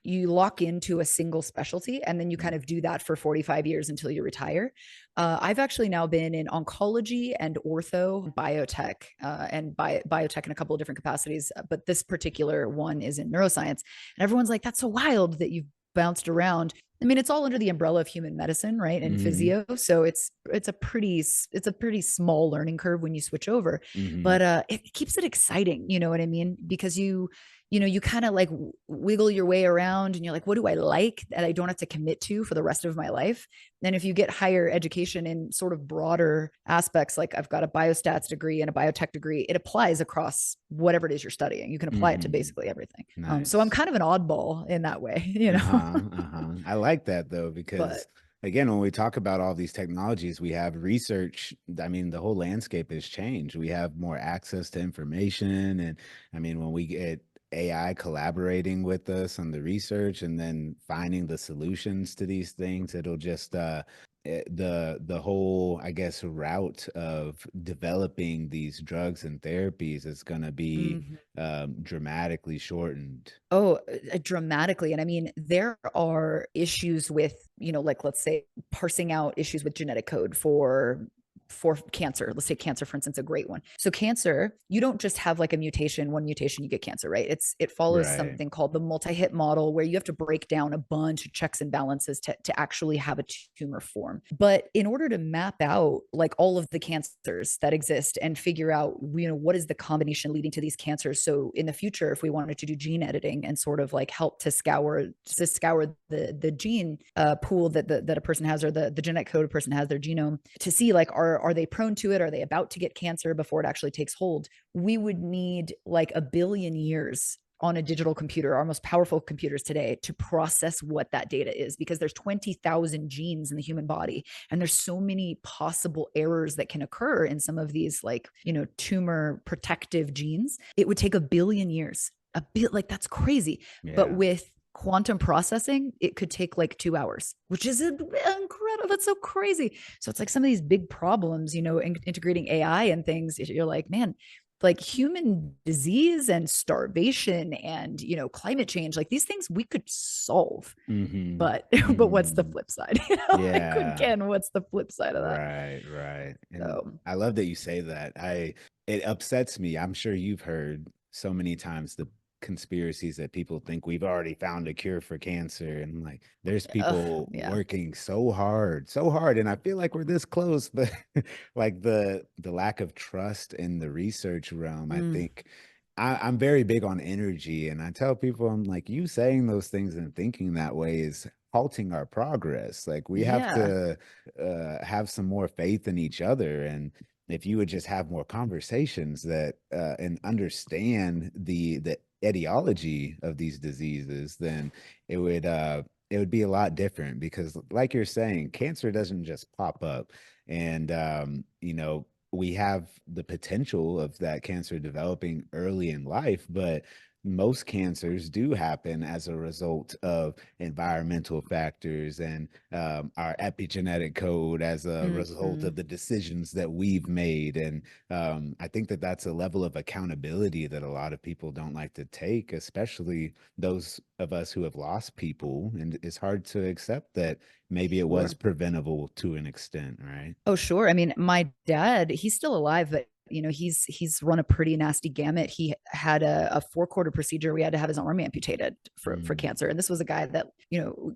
you lock into a single specialty and then you kind of do that for 45 years until you retire. I've actually now been in oncology and ortho, biotech, and biotech in a couple of different capacities. But this particular one is in neuroscience. And everyone's like, that's so wild that you've bounced around. I mean, it's all under the umbrella of human medicine, right? And Hmm. physio. So it's a pretty small learning curve when you switch over. Hmm. But it keeps it exciting, you know what I mean? Because you kind of like wiggle your way around and you're like, what do I like that I don't have to commit to for the rest of my life? Then if you get higher education in sort of broader aspects, like I've got a biostats degree and a biotech degree, it applies across whatever it is you're studying. You can apply it to Hmm. basically everything. So I'm Nice. kind of an oddball in that way, you know. Uh-huh, uh-huh. I like that though, But because again, when we talk about all these technologies, we have research. I mean, the whole landscape has changed. We have more access to information. And I mean, when we get AI collaborating with us on the research and then finding the solutions to these things, it'll just the whole, I guess, route of developing these drugs and therapies is going to be mhm. dramatically shortened. Oh, dramatically. And I mean, there are issues with, like, let's say parsing out issues with genetic code for for cancer. Let's take cancer, for instance, a great one. So cancer, you don't just have like a mutation, one mutation, you get cancer, right? It follows Right. something called the multi-hit model, where you have to break down a bunch of checks and balances to actually have a tumor form. But in order to map out like all of the cancers that exist and figure out, what is the combination leading to these cancers. So in the future, if we wanted to do gene editing and sort of like help to scour the gene pool that a person has, or the genetic code a person has, their genome, to see like are they prone to it, are they about to get cancer before it actually takes hold, we would need like 1 billion years on a digital computer, our most powerful computers today, to process what that data is, because there's 20,000 genes in the human body, and there's so many possible errors that can occur in some of these like tumor protective genes. It would take 1 billion years, a bit, like that's crazy. But Yeah. with quantum processing, it could take like 2 hours, which is incredible. That's so crazy. So it's like some of these big problems, integrating AI and things, you're like, man, like human disease and starvation and climate change, like these things we could solve. Mm-hmm. But what's the Mm-hmm. flip side? Like, Yeah. again, what's the flip side of that? Right, right. And So I love that you say that. It upsets me. I'm sure you've heard so many times the conspiracies that people think we've already found a cure for cancer. And I'm like, there's people yeah. working so hard, and I feel like we're this close, but like the lack of trust in the research realm, I Mm, think I'm very big on energy, and I tell people, I'm like, you saying those things and thinking that way is halting our progress. Like we have yeah, to have some more faith in each other, and if you would just have more conversations that and understand the etiology of these diseases, then it would be a lot different. Because like you're saying, cancer doesn't just pop up, and we have the potential of that cancer developing early in life, but most cancers do happen as a result of environmental factors and our epigenetic code as a result mm, of the decisions that we've made. And I think that that's a level of accountability that a lot of people don't like to take, especially those of us who have lost people. And it's hard to accept that maybe it was sure. preventable to an extent, right? Oh, sure. I mean, my dad, he's still alive, but he's run a pretty nasty gamut. He had a 4-quarter procedure. We had to have his arm amputated for Mm, cancer. And this was a guy that,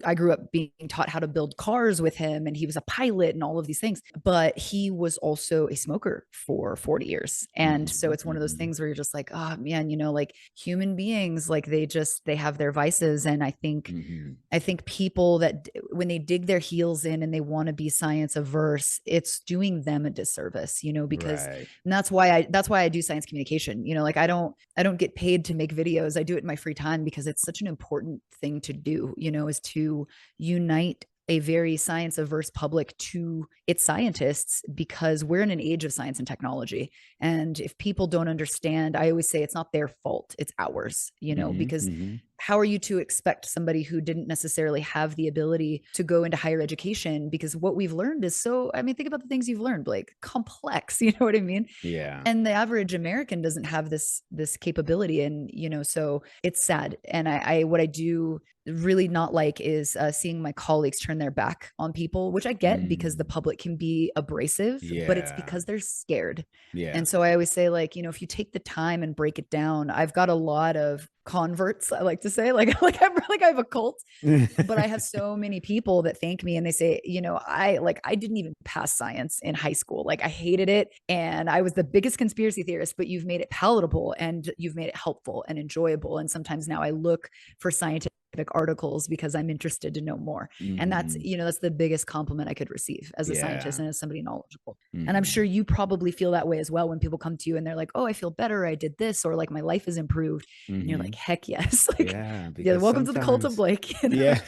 I grew up being taught how to build cars with him, and he was a pilot and all of these things. But he was also a smoker for 40 years. And so mhm, it's one of those mhm, things where you're just like, oh man, like human beings, like they have their vices. And mhm. I think people that when they dig their heels in and they want to be science averse, it's doing them a disservice, because Right. and that's why I do science communication. Like I don't get paid to make videos. I do it in my free time because it's such an important thing to do, is to unite a very science averse public to its scientists, because we're in an age of science and technology. And if people don't understand, I always say it's not their fault, it's ours, Mhm, because mhm. how are you to expect somebody who didn't necessarily have the ability to go into higher education? Because what we've learned is so, I mean, think about the things you've learned, like complex, you know what I mean? Yeah. And the average American doesn't have this capability. And so it's sad. And I what I do really not like is seeing my colleagues turn their back on people, which I get because the Mm. public can be abrasive, but it's Yeah. because they're scared. Yeah. And so I always say, like, if you take the time and break it down, I've got a lot of converts, I like to say, like I have a cult, but I have so many people that thank me and they say, I didn't even pass science in high school. Like I hated it and I was the biggest conspiracy theorist, but you've made it palatable and you've made it helpful and enjoyable. And sometimes now I look for scientific articles because I'm interested to know more. And that's, Mhm. that's the biggest compliment I could receive as a scientist Yeah. and as somebody knowledgeable. And I'm sure Mhm. you probably feel that way as well when people come to you and they're like, oh, I feel better. I did this, or like my life has improved. And you're like, Mhm. heck yes. Like, Yeah, yeah, because welcome to the cult of sometimes Blake. yeah.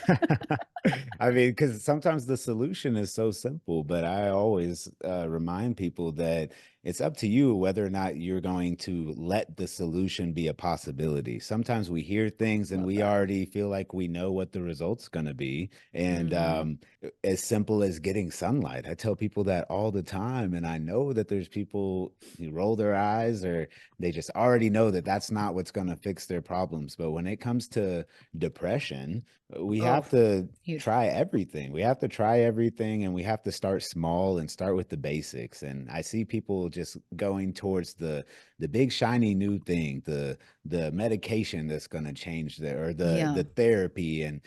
I mean, because sometimes the solution is so simple, but I always remind people that it's up to you whether or not you're going to let the solution be a possibility. Sometimes we hear things and Love we that. already feel like we know what the result's going to be. And Mm-hmm. as simple as getting sunlight, I tell people that all the time. And I know that there's people who roll their eyes or they just already know that that's not what's going to fix their problems. But when it comes to depression, we Oh, have to huge. try everything. We have to try everything, and we have to start small and start with the basics. And I see people just going towards the big shiny new thing, the medication that's going to change their, or Yeah. the therapy, and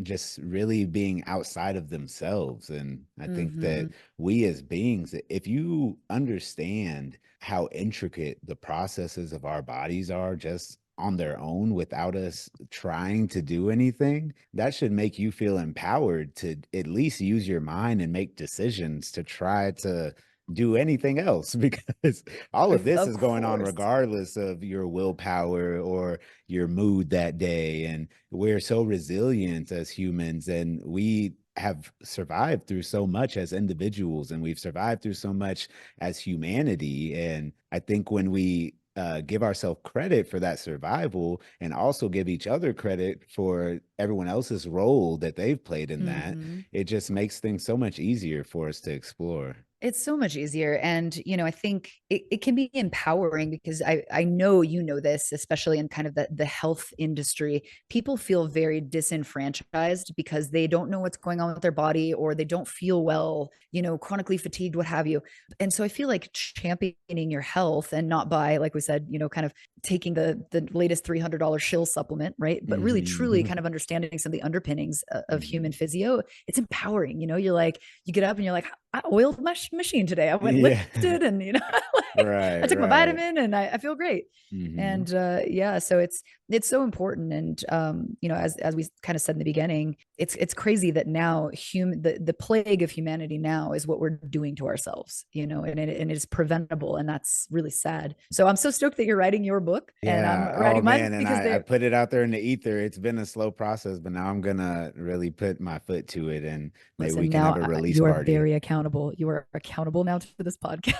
just really being outside of themselves. And I think that Hmm. we as beings, if you understand how intricate the processes of our bodies are just on their own without us trying to do anything, that should make you feel empowered to at least use your mind and make decisions to try to do anything else because all of this Of is going on course. regardless of your willpower or your mood that day. And we're so resilient as humans, and we have survived through so much as individuals, and we've survived through so much as humanity. And I think when we give ourselves credit for that survival and also give each other credit for everyone else's role that they've played in that, Hmm. it just makes things so much easier for us to explore. It's so much easier. And, I think it can be empowering because I know you know this, especially in kind of the health industry. People feel very disenfranchised because they don't know what's going on with their body or they don't feel well, chronically fatigued, what have you. And so I feel like championing your health and not by, like we said, kind of taking the latest $300 shill supplement, right? But really truly Hmm. kind of understanding some of the underpinnings of human Hmm. physio. It's empowering. You're like, you get up and you're like, I oiled my machine today. I went Yeah. lifted and, like, Right, I took my right. vitamin and I feel great. Hmm. And yeah, so it's so important. And as we kind of said in the beginning, it's crazy that now the plague of humanity now is what we're doing to ourselves, and it is preventable, and that's really sad. So I'm so stoked that you're writing your book and I'm Yeah. Oh writing mine man. And because I they're put it out there in the ether. It's been a slow process, but now I'm gonna really put my foot to it, and maybe we listen, can now have a release you are party. very accountable. You are accountable now to this podcast.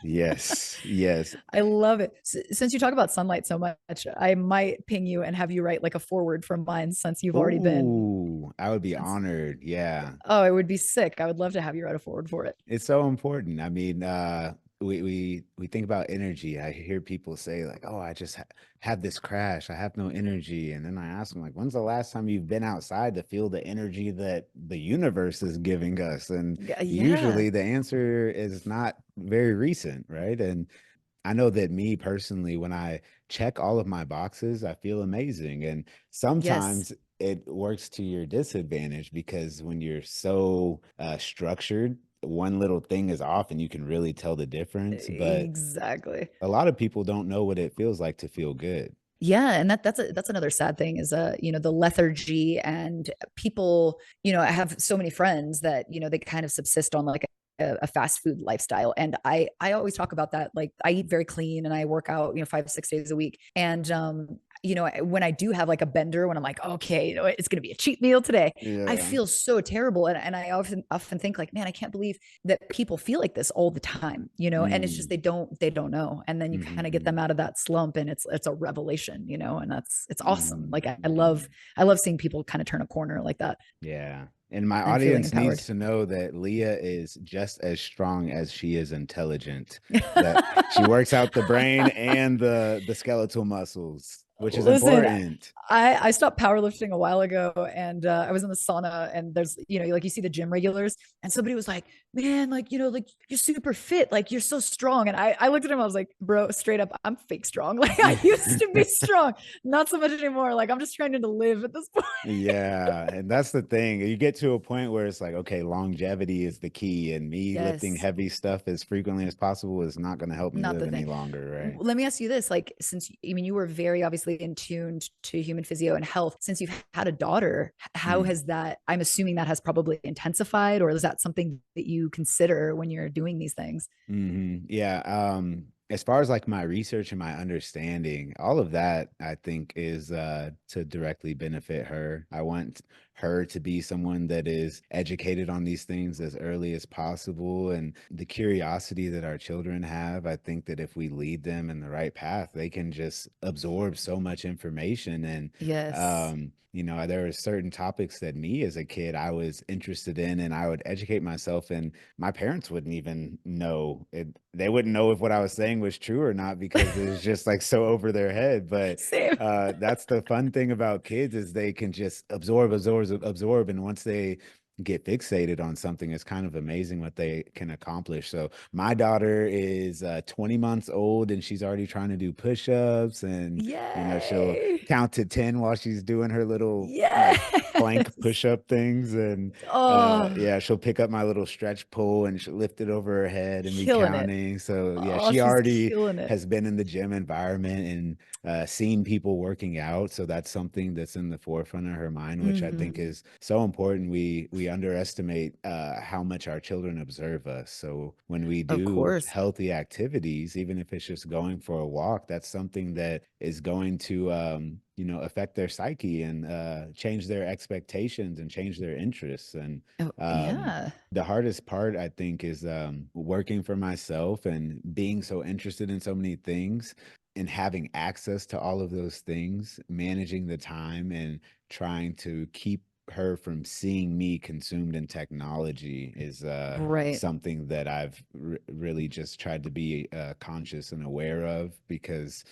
Yes. Yes. I love it. Since you talk about sunlight so much, I might ping you and have you write like a forward from mine since you've already been. Ooh, I would be Since, honored. Yeah. oh, it would be sick. I would love to have you write a forward for it. It's so important. I mean, we think about energy. I hear people say like, "Oh, I just had this crash. I have no energy." And then I ask them like, "When's the last time you've been outside to feel the energy that the universe is giving us?" And Yeah. usually the answer is not very recent, right? And I know that me personally, when I check all of my boxes, I feel amazing. And Yes. sometimes it works to your disadvantage because when you're so structured, one little thing is off and you can really tell the difference. But Exactly. a lot of people don't know what it feels like to feel good. Yeah, and that's another sad thing is the lethargy and people, I have so many friends that, they kind of subsist on like a fast food lifestyle. And I always talk about that. Like I eat very clean and I work out, 5 to 6 days a week. And when I do have like a bender, when I'm like, okay, it's gonna be a cheat meal today, I Yeah. feel so terrible. And I often think like, man, I can't believe that people feel like this all the time, and it's just Mm. they don't know. And then you kind of get Hmm. them out of that slump and it's a revelation, and it's awesome. Hmm. Like Hmm. I love seeing people kind of turn a corner like that Yeah. And my and feeling audience empowered. needs to know that Leah is just as strong as she is intelligent, that she works out the brain and the skeletal muscles, which is Listen, important. I stopped powerlifting a while ago and I was in the sauna and there's, like you see the gym regulars and somebody was like, man, like, like you're super fit. Like you're so strong. And I looked at him, I was like, bro, straight up, I'm fake strong. Like I used to be strong, not so much anymore. Like I'm just trying to live at this point. Yeah, and that's the thing. You get to a point where it's like, okay, longevity is the key, and me lifting Yes. heavy stuff as frequently as possible is not going to help me Not live the any thing. longer, right? Let me ask you this, like, since I mean you were very obviously in tuned to human physio and health, since you've had a daughter, how Mm. has that, I'm assuming that has probably intensified, or is that something that you consider when you're doing these things? Yeah. As far as like my research and my understanding, all of that I think is to directly benefit her. I want her to be someone that is educated on these things as early as possible. And the curiosity that our children have, I think that if we lead them in the right path, they can just absorb so much information. And Yes. you know, there are certain topics that me as a kid I was interested in, and I would educate myself, and my parents wouldn't even know it. They wouldn't know if what I was saying was true or not because it was just like so over their head. But Same. that's the fun thing about kids is they can just absorb, and once they get fixated on something, it's kind of amazing what they can accomplish. So my daughter is 20 months old, and she's already trying to do push-ups, and you know, she'll Yay. count to 10 while she's doing her little like plank Yes. push-up things. And Oh, yeah, she'll pick up my little stretch pole and she'll lift it over her head and be killing it. counting. So yeah, Oh, she she's already killing it. has been in the gym environment and seen people working out. So that's something that's in the forefront of her mind, which I think Hmm. is so important. We underestimate how much our children observe us. So when we Of do course. healthy activities, even if it's just going for a walk, that's something that is going to you know, affect their psyche and change their expectations and change their interests. And Oh, yeah. the hardest part, I think, is working for myself and being so interested in so many things and having access to all of those things, managing the time and trying to keep her from seeing me consumed in technology is Right. something that I've really just tried to be conscious and aware of, because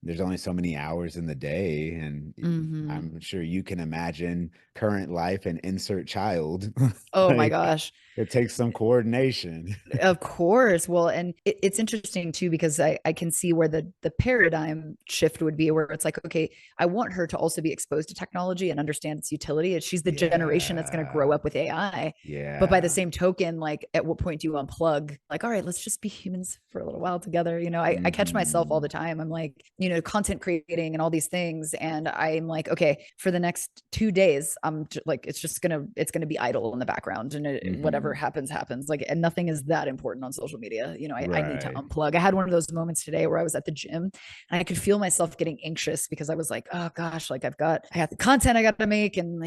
there's only so many hours in the day, and Hmm. I'm sure you can imagine current life and insert child. Oh my Like gosh. it takes some coordination. Of course. Well, and it's interesting too because I can see where the paradigm shift would be, where it's like, okay, I want her to also be exposed to technology and understand its utility. She's the generation that's going to Yeah. grow up with AI. But by the Yeah. same token, like at what point do you unplug? Like, all right, let's just be humans for a little while together. I catch myself all the Hmm. time. I'm like, content creating and all these things. And I'm like, okay, for the next 2 days, like, it's gonna be idle in the background, and whatever Hmm. happens. Like, and nothing is that important on social media. I need to Right. unplug. I had one of those moments today where I was at the gym and I could feel myself getting anxious because I was like, oh gosh, like I got the content I got to make, and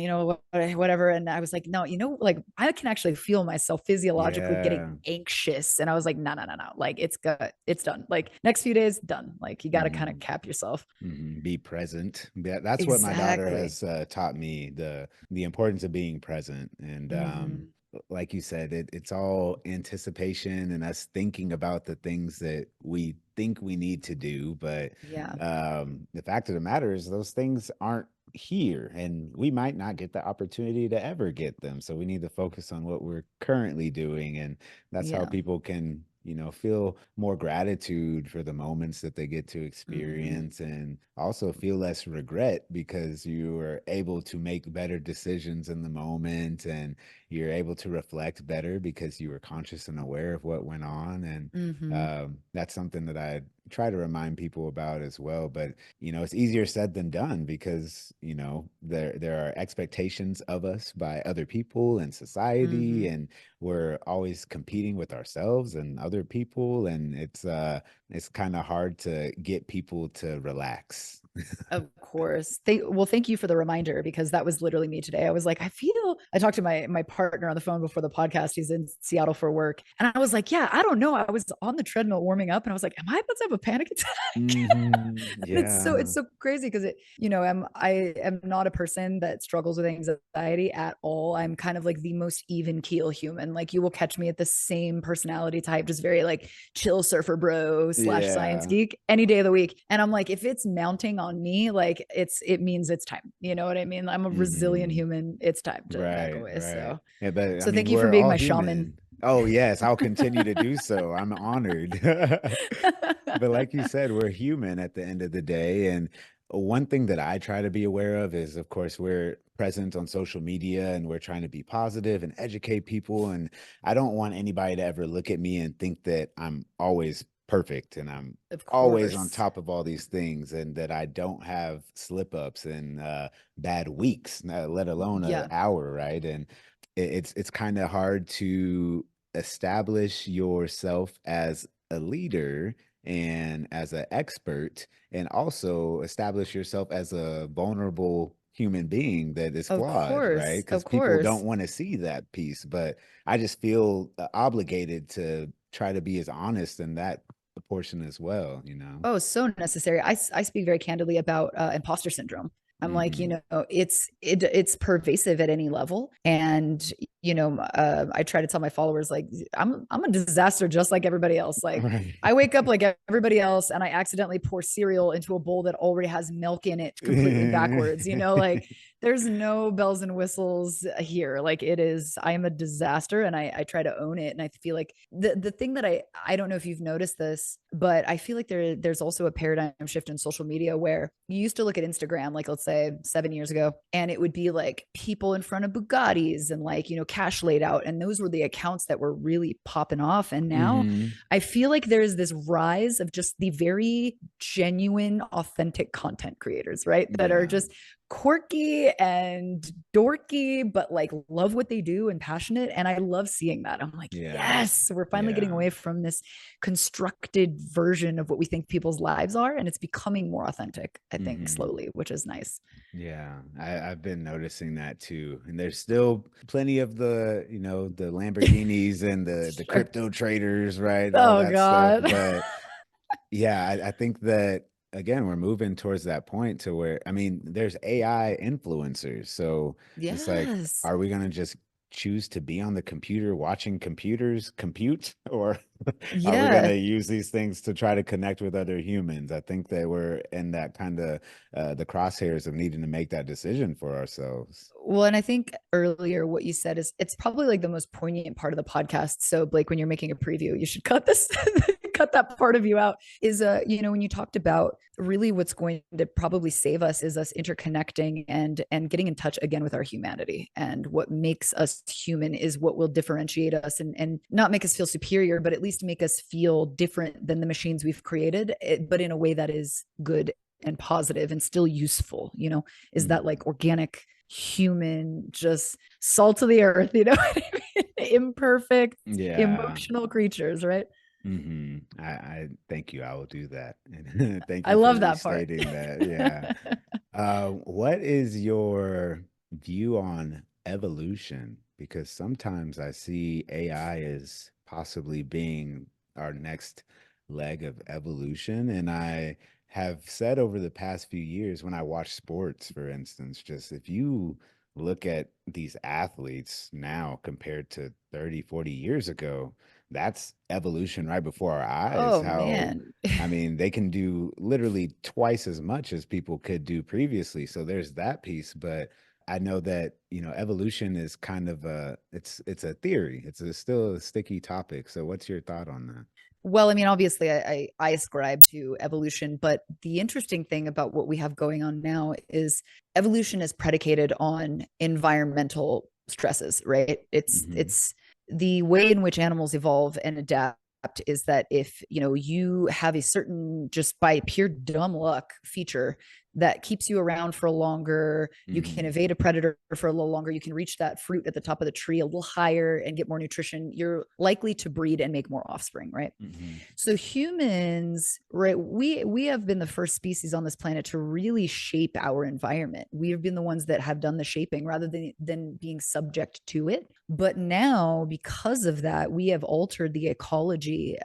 whatever. And I was like, no, like I can actually feel myself physiologically getting Yeah. anxious. And I was like, no, no, no, no. Like it's good. It's done. Like next few days, done. Like you got to kind of Hmm. cap yourself. Be present. That's what my daughter Exactly. has taught me, the importance of being present. And Mm-hmm. like you said, it's all anticipation and us thinking about the things that we think we need to do. But Yeah. the fact of the matter is those things aren't here, and we might not get the opportunity to ever get them. So we need to focus on what we're currently doing, and that's how Yeah. people can, you know, feel more gratitude for the moments that they get to Mm-hmm. experience, and also feel less regret because you are able to make better decisions in the moment, and you're able to reflect better because you were conscious and aware of what went on. And Mm-hmm. that's something that I try to remind people about as well. But you know, it's easier said than done because, you know, there are expectations of us by other people and society, Mm-hmm. and we're always competing with ourselves and other people, and it's kind of hard to get people to relax. Of course. Thank you for the reminder, because that was literally me today. I was like, I talked to my partner on the phone before the podcast. He's in Seattle for work. And I was like, yeah, I don't know. I was on the treadmill warming up and I was like, am I about to have a panic attack? And it's Yeah. so crazy because I am not a person that struggles with anxiety at all. I'm kind of like the most even keel human. Like you will catch me at the same personality type, just very like chill surfer bro / science Yeah. geek any day of the week. And I'm like, if it's mounting on me, like it means it's time. You know what I mean? I'm a resilient Hmm. human. It's time to back Right, away. right. So Yeah, but I mean, thank you for we're being all my shaman. human. Oh, yes, I'll continue to do so. I'm honored. But like you said, we're human at the end of the day. And one thing that I try to be aware of is, of course, we're present on social media and we're trying to be positive and educate people. And I don't want anybody to ever look at me and think that I'm always perfect and I'm Of always on course. top of all these things, and that I don't have slip ups and bad weeks, let alone an Yeah. hour, right? And it's kind of hard to establish yourself as a leader and as an expert, and also establish yourself as a vulnerable human being that is Of flawed, right? course, Because of people don't course. want to see that piece. But I just feel obligated to try to be as honest in that portion as well, you know? Oh, so necessary. I speak very candidly about imposter syndrome. I'm like, Hmm. it's pervasive at any level, and I try to tell my followers like I'm a disaster just like everybody else. Like Right. I wake up like everybody else, and I accidentally pour cereal into a bowl that already has milk in it completely backwards. Like there's no bells and whistles here. Like it is, I am a disaster, and I try to own it. And I feel like the thing that I don't know if you've noticed this, but I feel like there's also a paradigm shift in social media where you used to look at Instagram, like let's say 7 years ago, and it would be like people in front of Bugattis and like, cash laid out. And those were the accounts that were really popping off. And now Hmm. I feel like there's this rise of just the very genuine, authentic content creators, right? That are Yeah. just quirky and dorky, but like love what they do and passionate. And I love seeing that. I'm like, Yeah. yes, we're finally getting Yeah. away from this constructed version of what we think people's lives are. And it's becoming more authentic, I think, Hmm. slowly, which is nice. Yeah, I've been noticing that too. And there's still plenty of the, the Lamborghinis and the Sure. crypto traders, right? All Oh, that stuff. God. But yeah, I think that again, we're moving towards that point to where, I mean, there's AI influencers. So it's like, Yes. are we going to just choose to be on the computer watching computers compute, or are we going Yeah. to use these things to try to connect with other humans? I think that we're in that kind of the crosshairs of needing to make that decision for ourselves. Well, and I think earlier what you said is it's probably like the most poignant part of the podcast. So, Blake, when you're making a preview, you should cut this, cut that part of you out. Is when you talked about really what's going to probably save us is us interconnecting and getting in touch again with our humanity. And what makes us human is what will differentiate us and not make us feel superior, but at least make us feel different than the machines we've created, but in a way that is good and positive and still useful, is that Mhm. like organic human, just salt of the earth, what I mean? Imperfect, Yeah. emotional creatures, right? I thank you. I will do that. And thank I you for love that part. restating that. Yeah. What is your view on evolution? Because sometimes I see AI as possibly being our next leg of evolution. And I have said over the past few years when I watch sports, for instance, just if you look at these athletes now compared to 30, 40 years ago, that's evolution right before our eyes. Oh How man. I mean, they can do literally twice as much as people could do previously. So there's that piece, but I know that, evolution is kind of it's a theory. It's still a sticky topic. So what's your thought on that? Well, I mean, obviously, I ascribe to evolution, but the interesting thing about what we have going on now is evolution is predicated on environmental stresses, right? Hmm. It's the way in which animals evolve and adapt is that if you have a certain, just by pure dumb luck, feature that keeps you around for longer, you can Hmm. evade a predator for a little longer, you can reach that fruit at the top of the tree a little higher and get more nutrition, you're likely to breed and make more offspring, right? Hmm. So humans, right, we have been the first species on this planet to really shape our environment. We have been the ones that have done the shaping rather than being subject to it. But now, because of that, we have altered the ecology,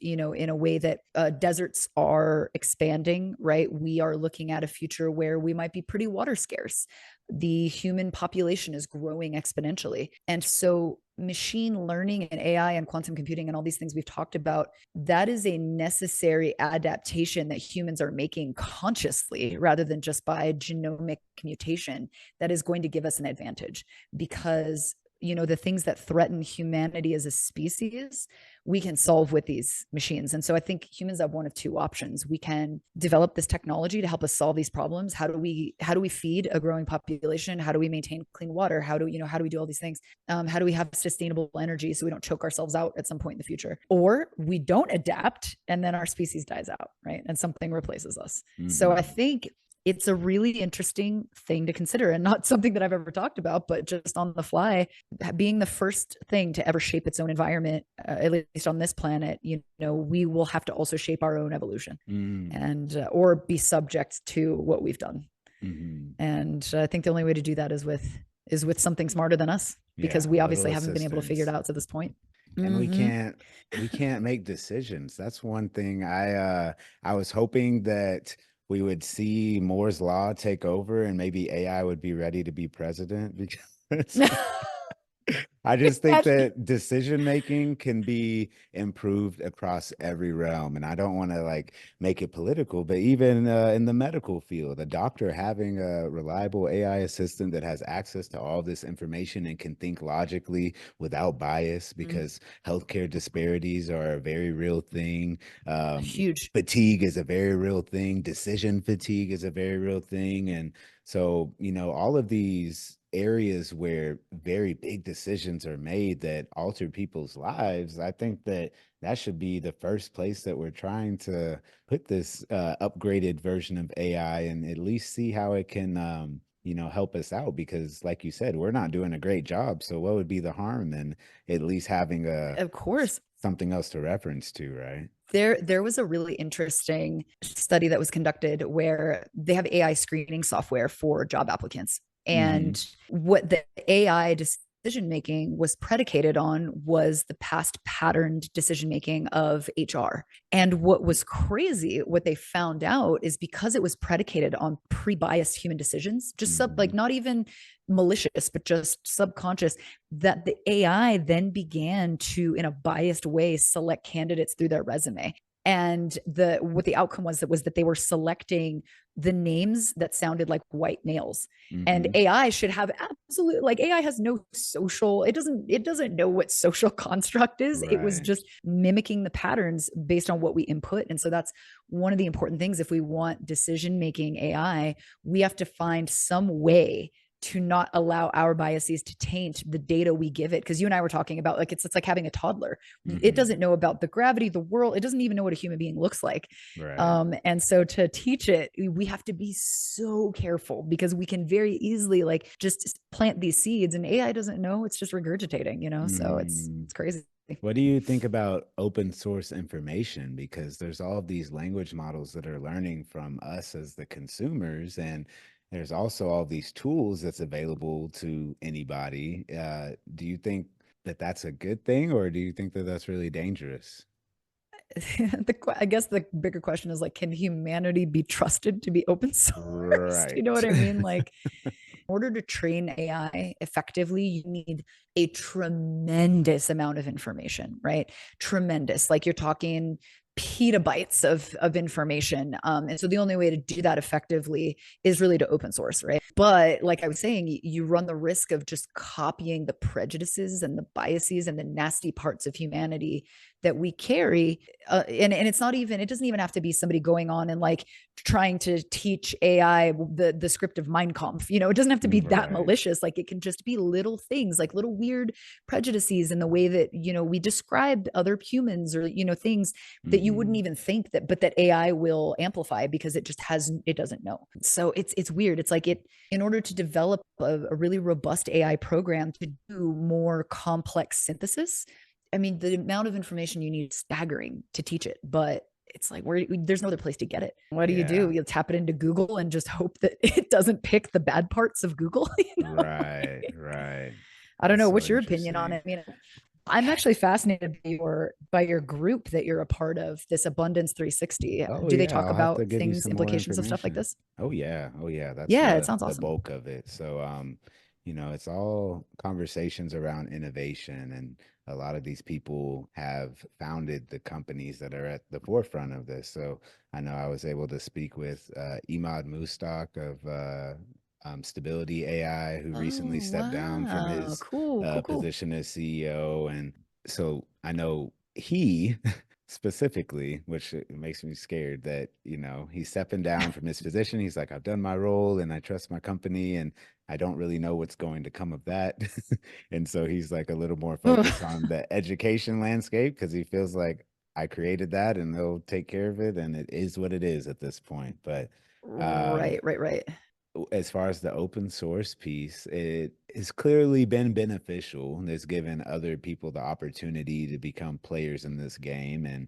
in a way that deserts are expanding, right? We are looking at a future where we might be pretty water scarce. The human population is growing exponentially. And so machine learning and AI and quantum computing and all these things we've talked about, that is a necessary adaptation that humans are making consciously rather than just by genomic mutation that is going to give us an advantage because the things that threaten humanity as a species we can solve with these machines. And so I think humans have one of two options. We can develop this technology to help us solve these problems. How do we feed a growing population? How do we maintain clean water? How do we do all these things? How do we have sustainable energy so we don't choke ourselves out at some point in the future? Or we don't adapt and then our species dies out, right? And something replaces us. So I Hmm. think it's a really interesting thing to consider and not something that I've ever talked about, but just on the fly, being the first thing to ever shape its own environment, at least on this planet, we will have to also shape our own evolution Mm. and or be subject to what we've done. Hmm. And I think the only way to do that is with something smarter than us, because Yeah, we little obviously haven't been able to figure it assistance. out to this point. And Mm-hmm. we can't make decisions. That's one thing I was hoping that we would see Moore's law take over and maybe AI would be ready to be president because I just think that decision making can be improved across every realm. And I don't want to like make it political, but even in the medical field, a doctor having a reliable AI assistant that has access to all this information and can think logically without bias, because healthcare disparities are a very real thing. Huge. Fatigue is a very real thing. Decision fatigue is a very real thing. And so, all of these areas where very big decisions are made that alter people's lives, I think that that should be the first place that we're trying to put this upgraded version of AI and at least see how it can, help us out. Because, like you said, we're not doing a great job. So, what would be the harm in at least having Of course. something else to reference to, right? There was a really interesting study that was conducted where they have AI screening software for job applicants. Hmm. And what the AI decision making was predicated on was the past patterned decision making of HR. And what was crazy, what they found out is because it was predicated on pre-biased human decisions, just Hmm. not even malicious, but just subconscious, that the AI then began to, in a biased way, select candidates through their resume. And what the outcome was that they were selecting the names that sounded like white males. And Hmm. AI should have absolute, like, AI has no social, it doesn't know what social construct is. It was Right. just mimicking the patterns based on what we input. And so that's one of the important things. If we want decision making AI, we have to find some way to not allow our biases to taint the data we give it. Because you and I were talking about, like, it's like having a toddler. It Hmm. doesn't know about the gravity, the world. It doesn't even know what a human being looks like. Right. And so to teach it, we have to be so careful, because we can very easily like just plant these seeds, and AI doesn't know. It's just regurgitating, so Hmm. it's crazy. What do you think about open source information? Because there's all of these language models that are learning from us as the consumers, and there's also all these tools that's available to anybody. Do you think that that's a good thing, or do you think that that's really dangerous? I guess the bigger question is, like, can humanity be trusted to be open source? You know Right. what I mean? Like, in order to train AI effectively, you need a tremendous amount of information, right? Tremendous. Like, you're talking petabytes of information. And so the only way to do that effectively is really to open source, right? But like I was saying, you run the risk of just copying the prejudices and the biases and the nasty parts of humanity that we carry. And it's not even, it doesn't even have to be somebody going on and like trying to teach AI the script of Mein Kampf. It doesn't have to be that Right. malicious. Like, it can just be little things, like little weird prejudices in the way that, we described other humans, or, things that you wouldn't Hmm. even think but that AI will amplify, because it doesn't know. So it's weird. It's like, in order to develop a really robust AI program to do more complex synthesis, I mean, the amount of information you need is staggering to teach it, but it's like, there's no other place to get it. What do? Yeah. You tap it into Google and just hope that it doesn't pick the bad parts of Google. Right. Right. I don't That's know. so What's your opinion on interesting. it? I mean, I'm actually fascinated by your group that you're a part of, this Abundance 360. Oh Do they yeah, talk I'll have to about give you things, some more implications of stuff like information. this? Oh yeah, oh yeah, that's Yeah, it sounds the awesome. bulk of it. So it's all conversations around innovation, and a lot of these people have founded the companies that are at the forefront of this. So I know I was able to speak with Imad Mustak of Stability AI, who recently Oh, stepped down from wow. his Cool, cool, cool. position as CEO, and so I know he specifically, which makes me scared that, he's stepping down from his position. He's like, I've done my role and I trust my company and I don't really know what's going to come of that. And so he's like a little more focused on the education landscape because he feels like I created that and they'll take care of it. And it is what it is at this point. But um, Right, right, right. as far as the open source piece, it's clearly been beneficial, and it's given other people the opportunity to become players in this game. And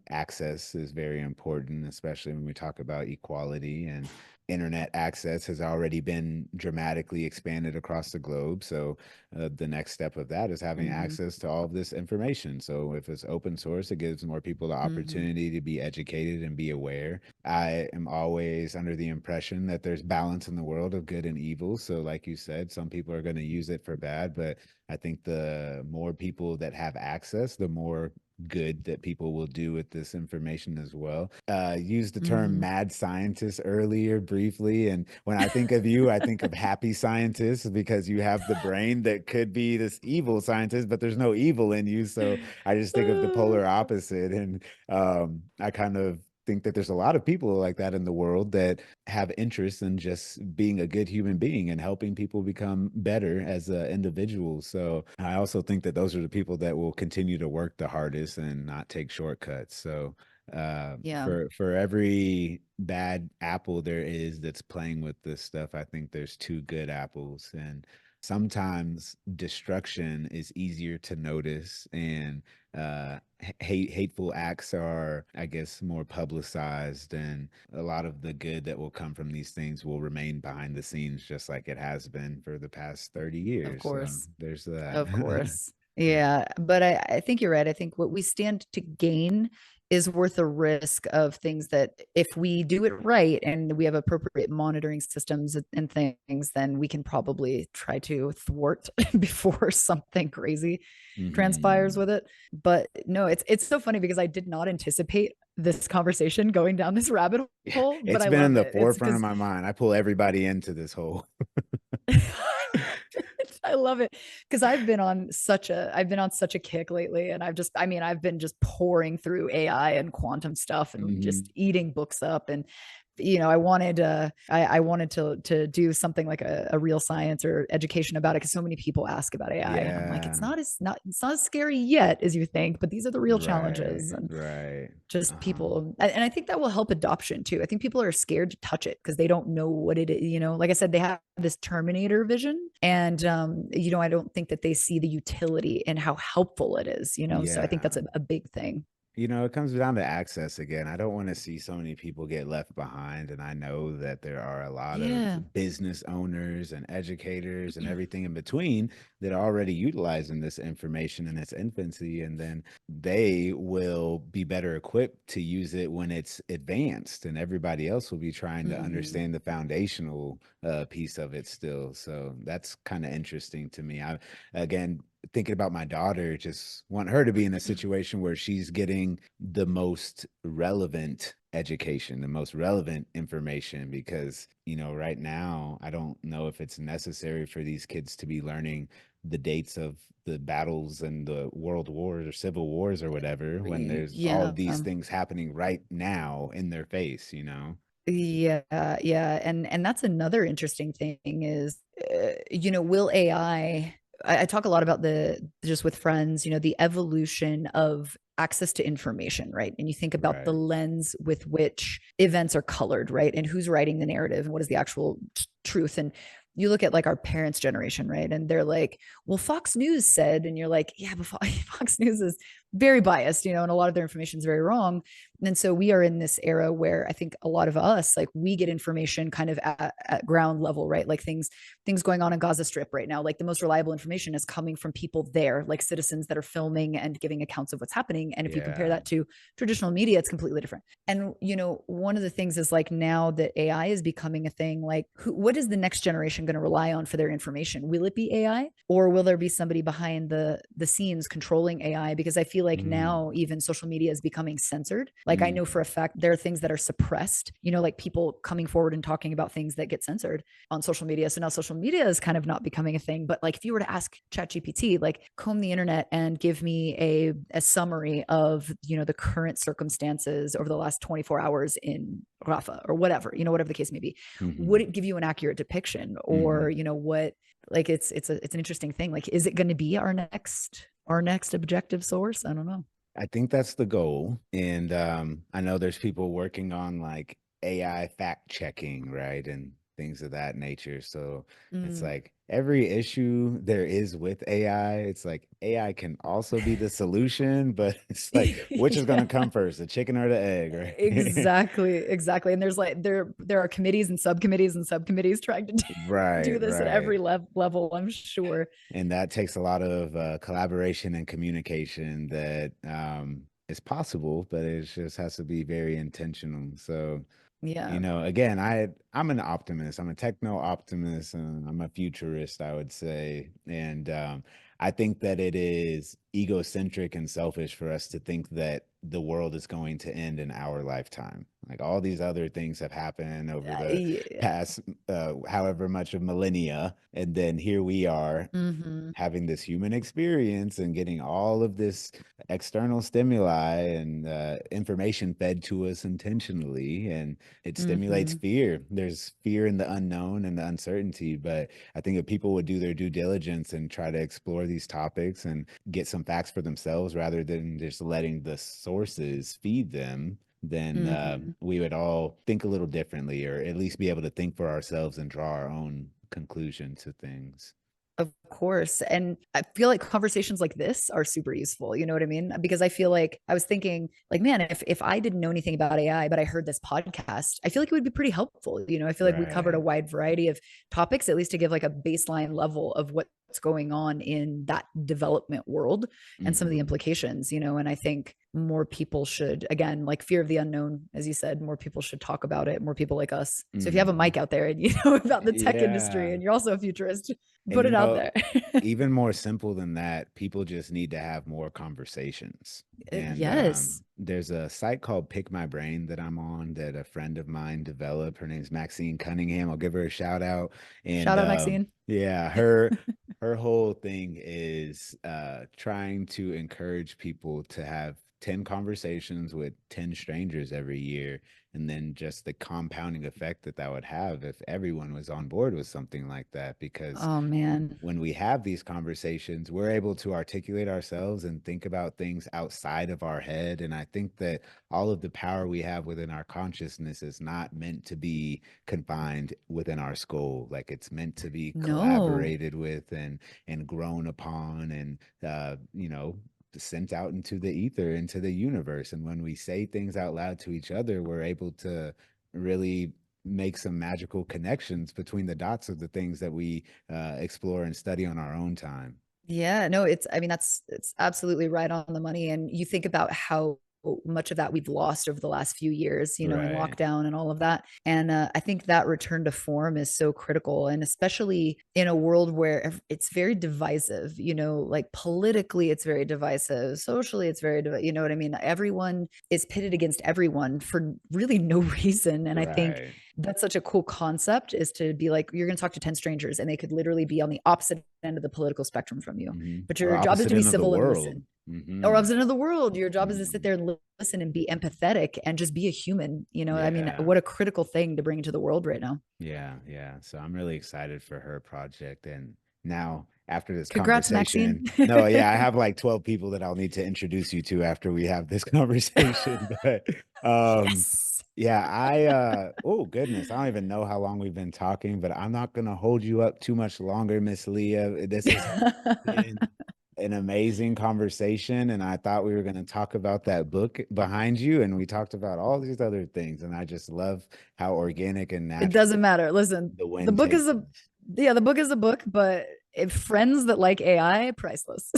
access is very important, especially when we talk about equality. And internet access has already been dramatically expanded across the globe. So the next step of that is having Hmm. access to all of this information. So if it's open source, it gives more people the Hmm. opportunity to be educated and be aware. I am always under the impression that there's balance in the world of good and evil. So, like you said, some people are going to use it for bad, but I think the more people that have access, the more good that people will do with this information as well. Use the term Hmm. mad scientist earlier briefly. And when I think of you, I think of happy scientist because you have the brain that could be this evil scientist, but there's no evil in you. So I just think of the polar opposite. And I kind of think that there's a lot of people like that in the world that have interest in just being a good human being and helping people become better as individuals. So I also think that those are the people that will continue to work the hardest and not take shortcuts. So Yeah, for every bad apple there is that's playing with this stuff, I think there's two good apples. And sometimes destruction is easier to notice, and hateful acts are, I guess, more publicized, and a lot of the good that will come from these things will remain behind the scenes, just like it has been for the past 30 of years. So course. there's that. Of course. Yeah. But I think you're right. I think what we stand to gain is worth the risk of things that if we do it right and we have appropriate monitoring systems and things, then we can probably try to thwart before something crazy transpires Mhm. with it. But no, it's so funny because I did not anticipate this conversation going down this rabbit hole, but It's I been in love the it. It's forefront of because my mind. I pull everybody into this whole. I love it because I've been on such a kick lately, and I've been just pouring through AI and quantum stuff and Mhm. just eating books up. And I wanted to do something like a real science or education about it because so many people ask about AI, and I'm like, Yeah. it's not as scary yet as you think, but these are the real Right. challenges. And Right. just people, and I think that will help adoption too. I think people are scared to touch it because they don't know what it is. Like I said, they have this Terminator vision, and I don't think that they see the utility and how helpful it is. So I think Yeah. that's a big thing. It comes down to access again. I don't want to see so many people get left behind. And I know that there are a lot of Yeah. business owners and educators and everything in between that are already utilizing this information in its infancy. And then they will be better equipped to use it when it's advanced. And everybody else will be trying to Hmm. understand the foundational piece of it still. So that's kind of interesting to me. Again, thinking about my daughter, just want her to be in a situation where she's getting the most relevant education, the most relevant information, because, right now, I don't know if it's necessary for these kids to be learning the dates of the battles and the world wars or civil wars or whatever when there's all Yeah. of these things happening right now in their face. Yeah, yeah, and that's another interesting thing is, will I talk a lot about the just with friends, the evolution of access to information, right? And you think about the Right. lens with which events are colored, right? And who's writing the narrative and what is the actual truth. And you look at like our parents' generation, right? And they're like, well, Fox News said, and you're like, yeah, but Fox News is very biased, and a lot of their information is very wrong. And so we are in this era where I think a lot of us, like, we get information kind of at ground level, right? Like things going on in Gaza Strip right now, like the most reliable information is coming from people there, like citizens that are filming and giving accounts of what's happening. And if you compare Yeah. that to traditional media, it's completely different. And one of the things is like now that AI is becoming a thing, like what is the next generation going to rely on for their information? Will it be AI, or will there be somebody behind the scenes controlling AI? Because I feel like Mm. now even social media is becoming censored. Like I know for a Mm. fact there are things that are suppressed, like people coming forward and talking about things that get censored on social media. So now social media is kind of not becoming a thing. But like if you were to ask ChatGPT, like comb the internet and give me a summary of, the current circumstances over the last 24 hours in Rafah or whatever, whatever the case may be, would Mhm. it give you an accurate depiction? Or, Mhm. what, like it's an interesting thing. Like, is it going to be our next objective source? I don't know. I think that's the goal. And I know there's people working on like AI fact checking, right? And things of that nature. So it's Mm. like every issue there is with AI, it's like AI can also be the solution, but it's like which is going to come Yeah. first, the chicken or the egg, right? Exactly, exactly. And there's like there are committees and subcommittees trying to Right, do this at right. every level, I'm sure. And that takes a lot of collaboration and communication that is possible, but it just has to be very intentional. So, Yeah. again, I'm an optimist. I'm a techno optimist, and I'm a futurist, I would say. And I think that it is egocentric and selfish for us to think that the world is going to end in our lifetime. Like all these other things have happened over the Yeah. past, however much of millennia, and then here we are Mm-hmm. having this human experience and getting all of this external stimuli and information fed to us intentionally, and it stimulates Mm-hmm. fear. There's fear in the unknown and the uncertainty, but I think if people would do their due diligence and try to explore these topics and get some facts for themselves rather than just letting the sources feed them, then Mm-hmm. we would all think a little differently, or at least be able to think for ourselves and draw our own conclusion to things. Of course. And I feel like conversations like this are super useful. You know what I mean? Because I feel like I was thinking, like, man, if I didn't know anything about AI, but I heard this podcast, I feel like it would be pretty helpful. I feel like we covered a Right. wide variety of topics, at least to give like a baseline level of what's going on in that development world and some of the Hmm. implications, and I think more people should, again, like fear of the unknown, as you said, more people should talk about it, more people like us. So if you have a Hmm. mic out there and you know about the tech industry Yeah. and you're also a futurist, And put it out there. even more simple than that, people just need to have more conversations. And Yes. there's a site called Pick My Brain that I'm on that a friend of mine developed. Her name's Maxine Cunningham. I'll give her a shout out. And Shout out, Maxine. yeah, her whole thing is trying to encourage people to have 10 conversations with 10 strangers every year, and then just the compounding effect that that would have if everyone was on board with something like that. Because Oh, man. when we have these conversations, we're able to articulate ourselves and think about things outside of our head. And I think that all of the power we have within our consciousness is not meant to be confined within our skull. Like it's meant to be No. collaborated with and grown upon and sent out into the ether, into the universe. And when we say things out loud to each other, we're able to really make some magical connections between the dots of the things that we explore and study on our own time. Yeah, no, I mean, it's absolutely right on the money. And you think about how much of that we've lost over the last few years, in Right. lockdown and all of that. And I think that return to form is so critical. And especially in a world where it's very divisive, like politically, it's very divisive. Socially, it's very, you know what I mean? Everyone is pitted against everyone for really no reason. And I think Right. that's such a cool concept, is to be like, you're going to talk to 10 strangers and they could literally be on the opposite end of the political spectrum from you, Hmm. but Or your job is opposite to be end of the civil and world. listen. Or Hmm. opposite end of the world, your job is to sit Hmm. there and listen and be empathetic and just be a human. I mean, Yeah. what a critical thing to bring into the world right now. Yeah, yeah. So I'm really excited for her project. And now, after this Congrats, Maxine. conversation, no, yeah, I have like 12 people that I'll need to introduce you to after we have this conversation. But Yes. yeah, oh goodness, I don't even know how long we've been talking, but I'm not gonna hold you up too much longer, Miss Leah. This has been an amazing conversation, and I thought we were going to talk about that book behind you, and we talked about all these other things, and I just love how organic and It natural doesn't matter. Listen, the the wind book takes is a us. yeah, the book is a book, but if friends that like AI, priceless.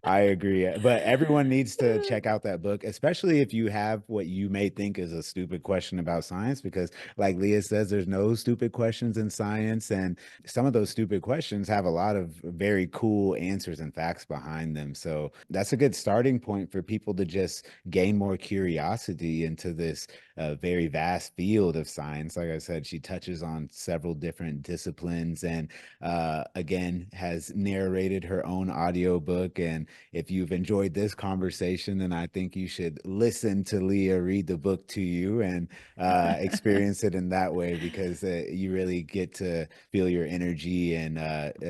I agree. But everyone needs to check out that book, especially if you have what you may think is a stupid question about science, because, like Leah says, there's no stupid questions in science. And some of those stupid questions have a lot of very cool answers and facts behind them. So that's a good starting point for people to just gain more curiosity into this very vast field of science. Like I said, she touches on several different disciplines and again has narrated her own audiobook. And if you've enjoyed this conversation, then I think you should listen to Leah read the book to you and experience it in that way, because you really get to feel your energy and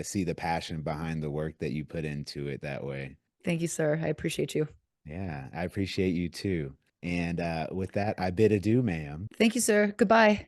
see the passion behind the work that you put into it that way. Thank you, sir. I appreciate you. Yeah, I appreciate you too. And with that, I bid adieu, ma'am. Thank you, sir. Goodbye.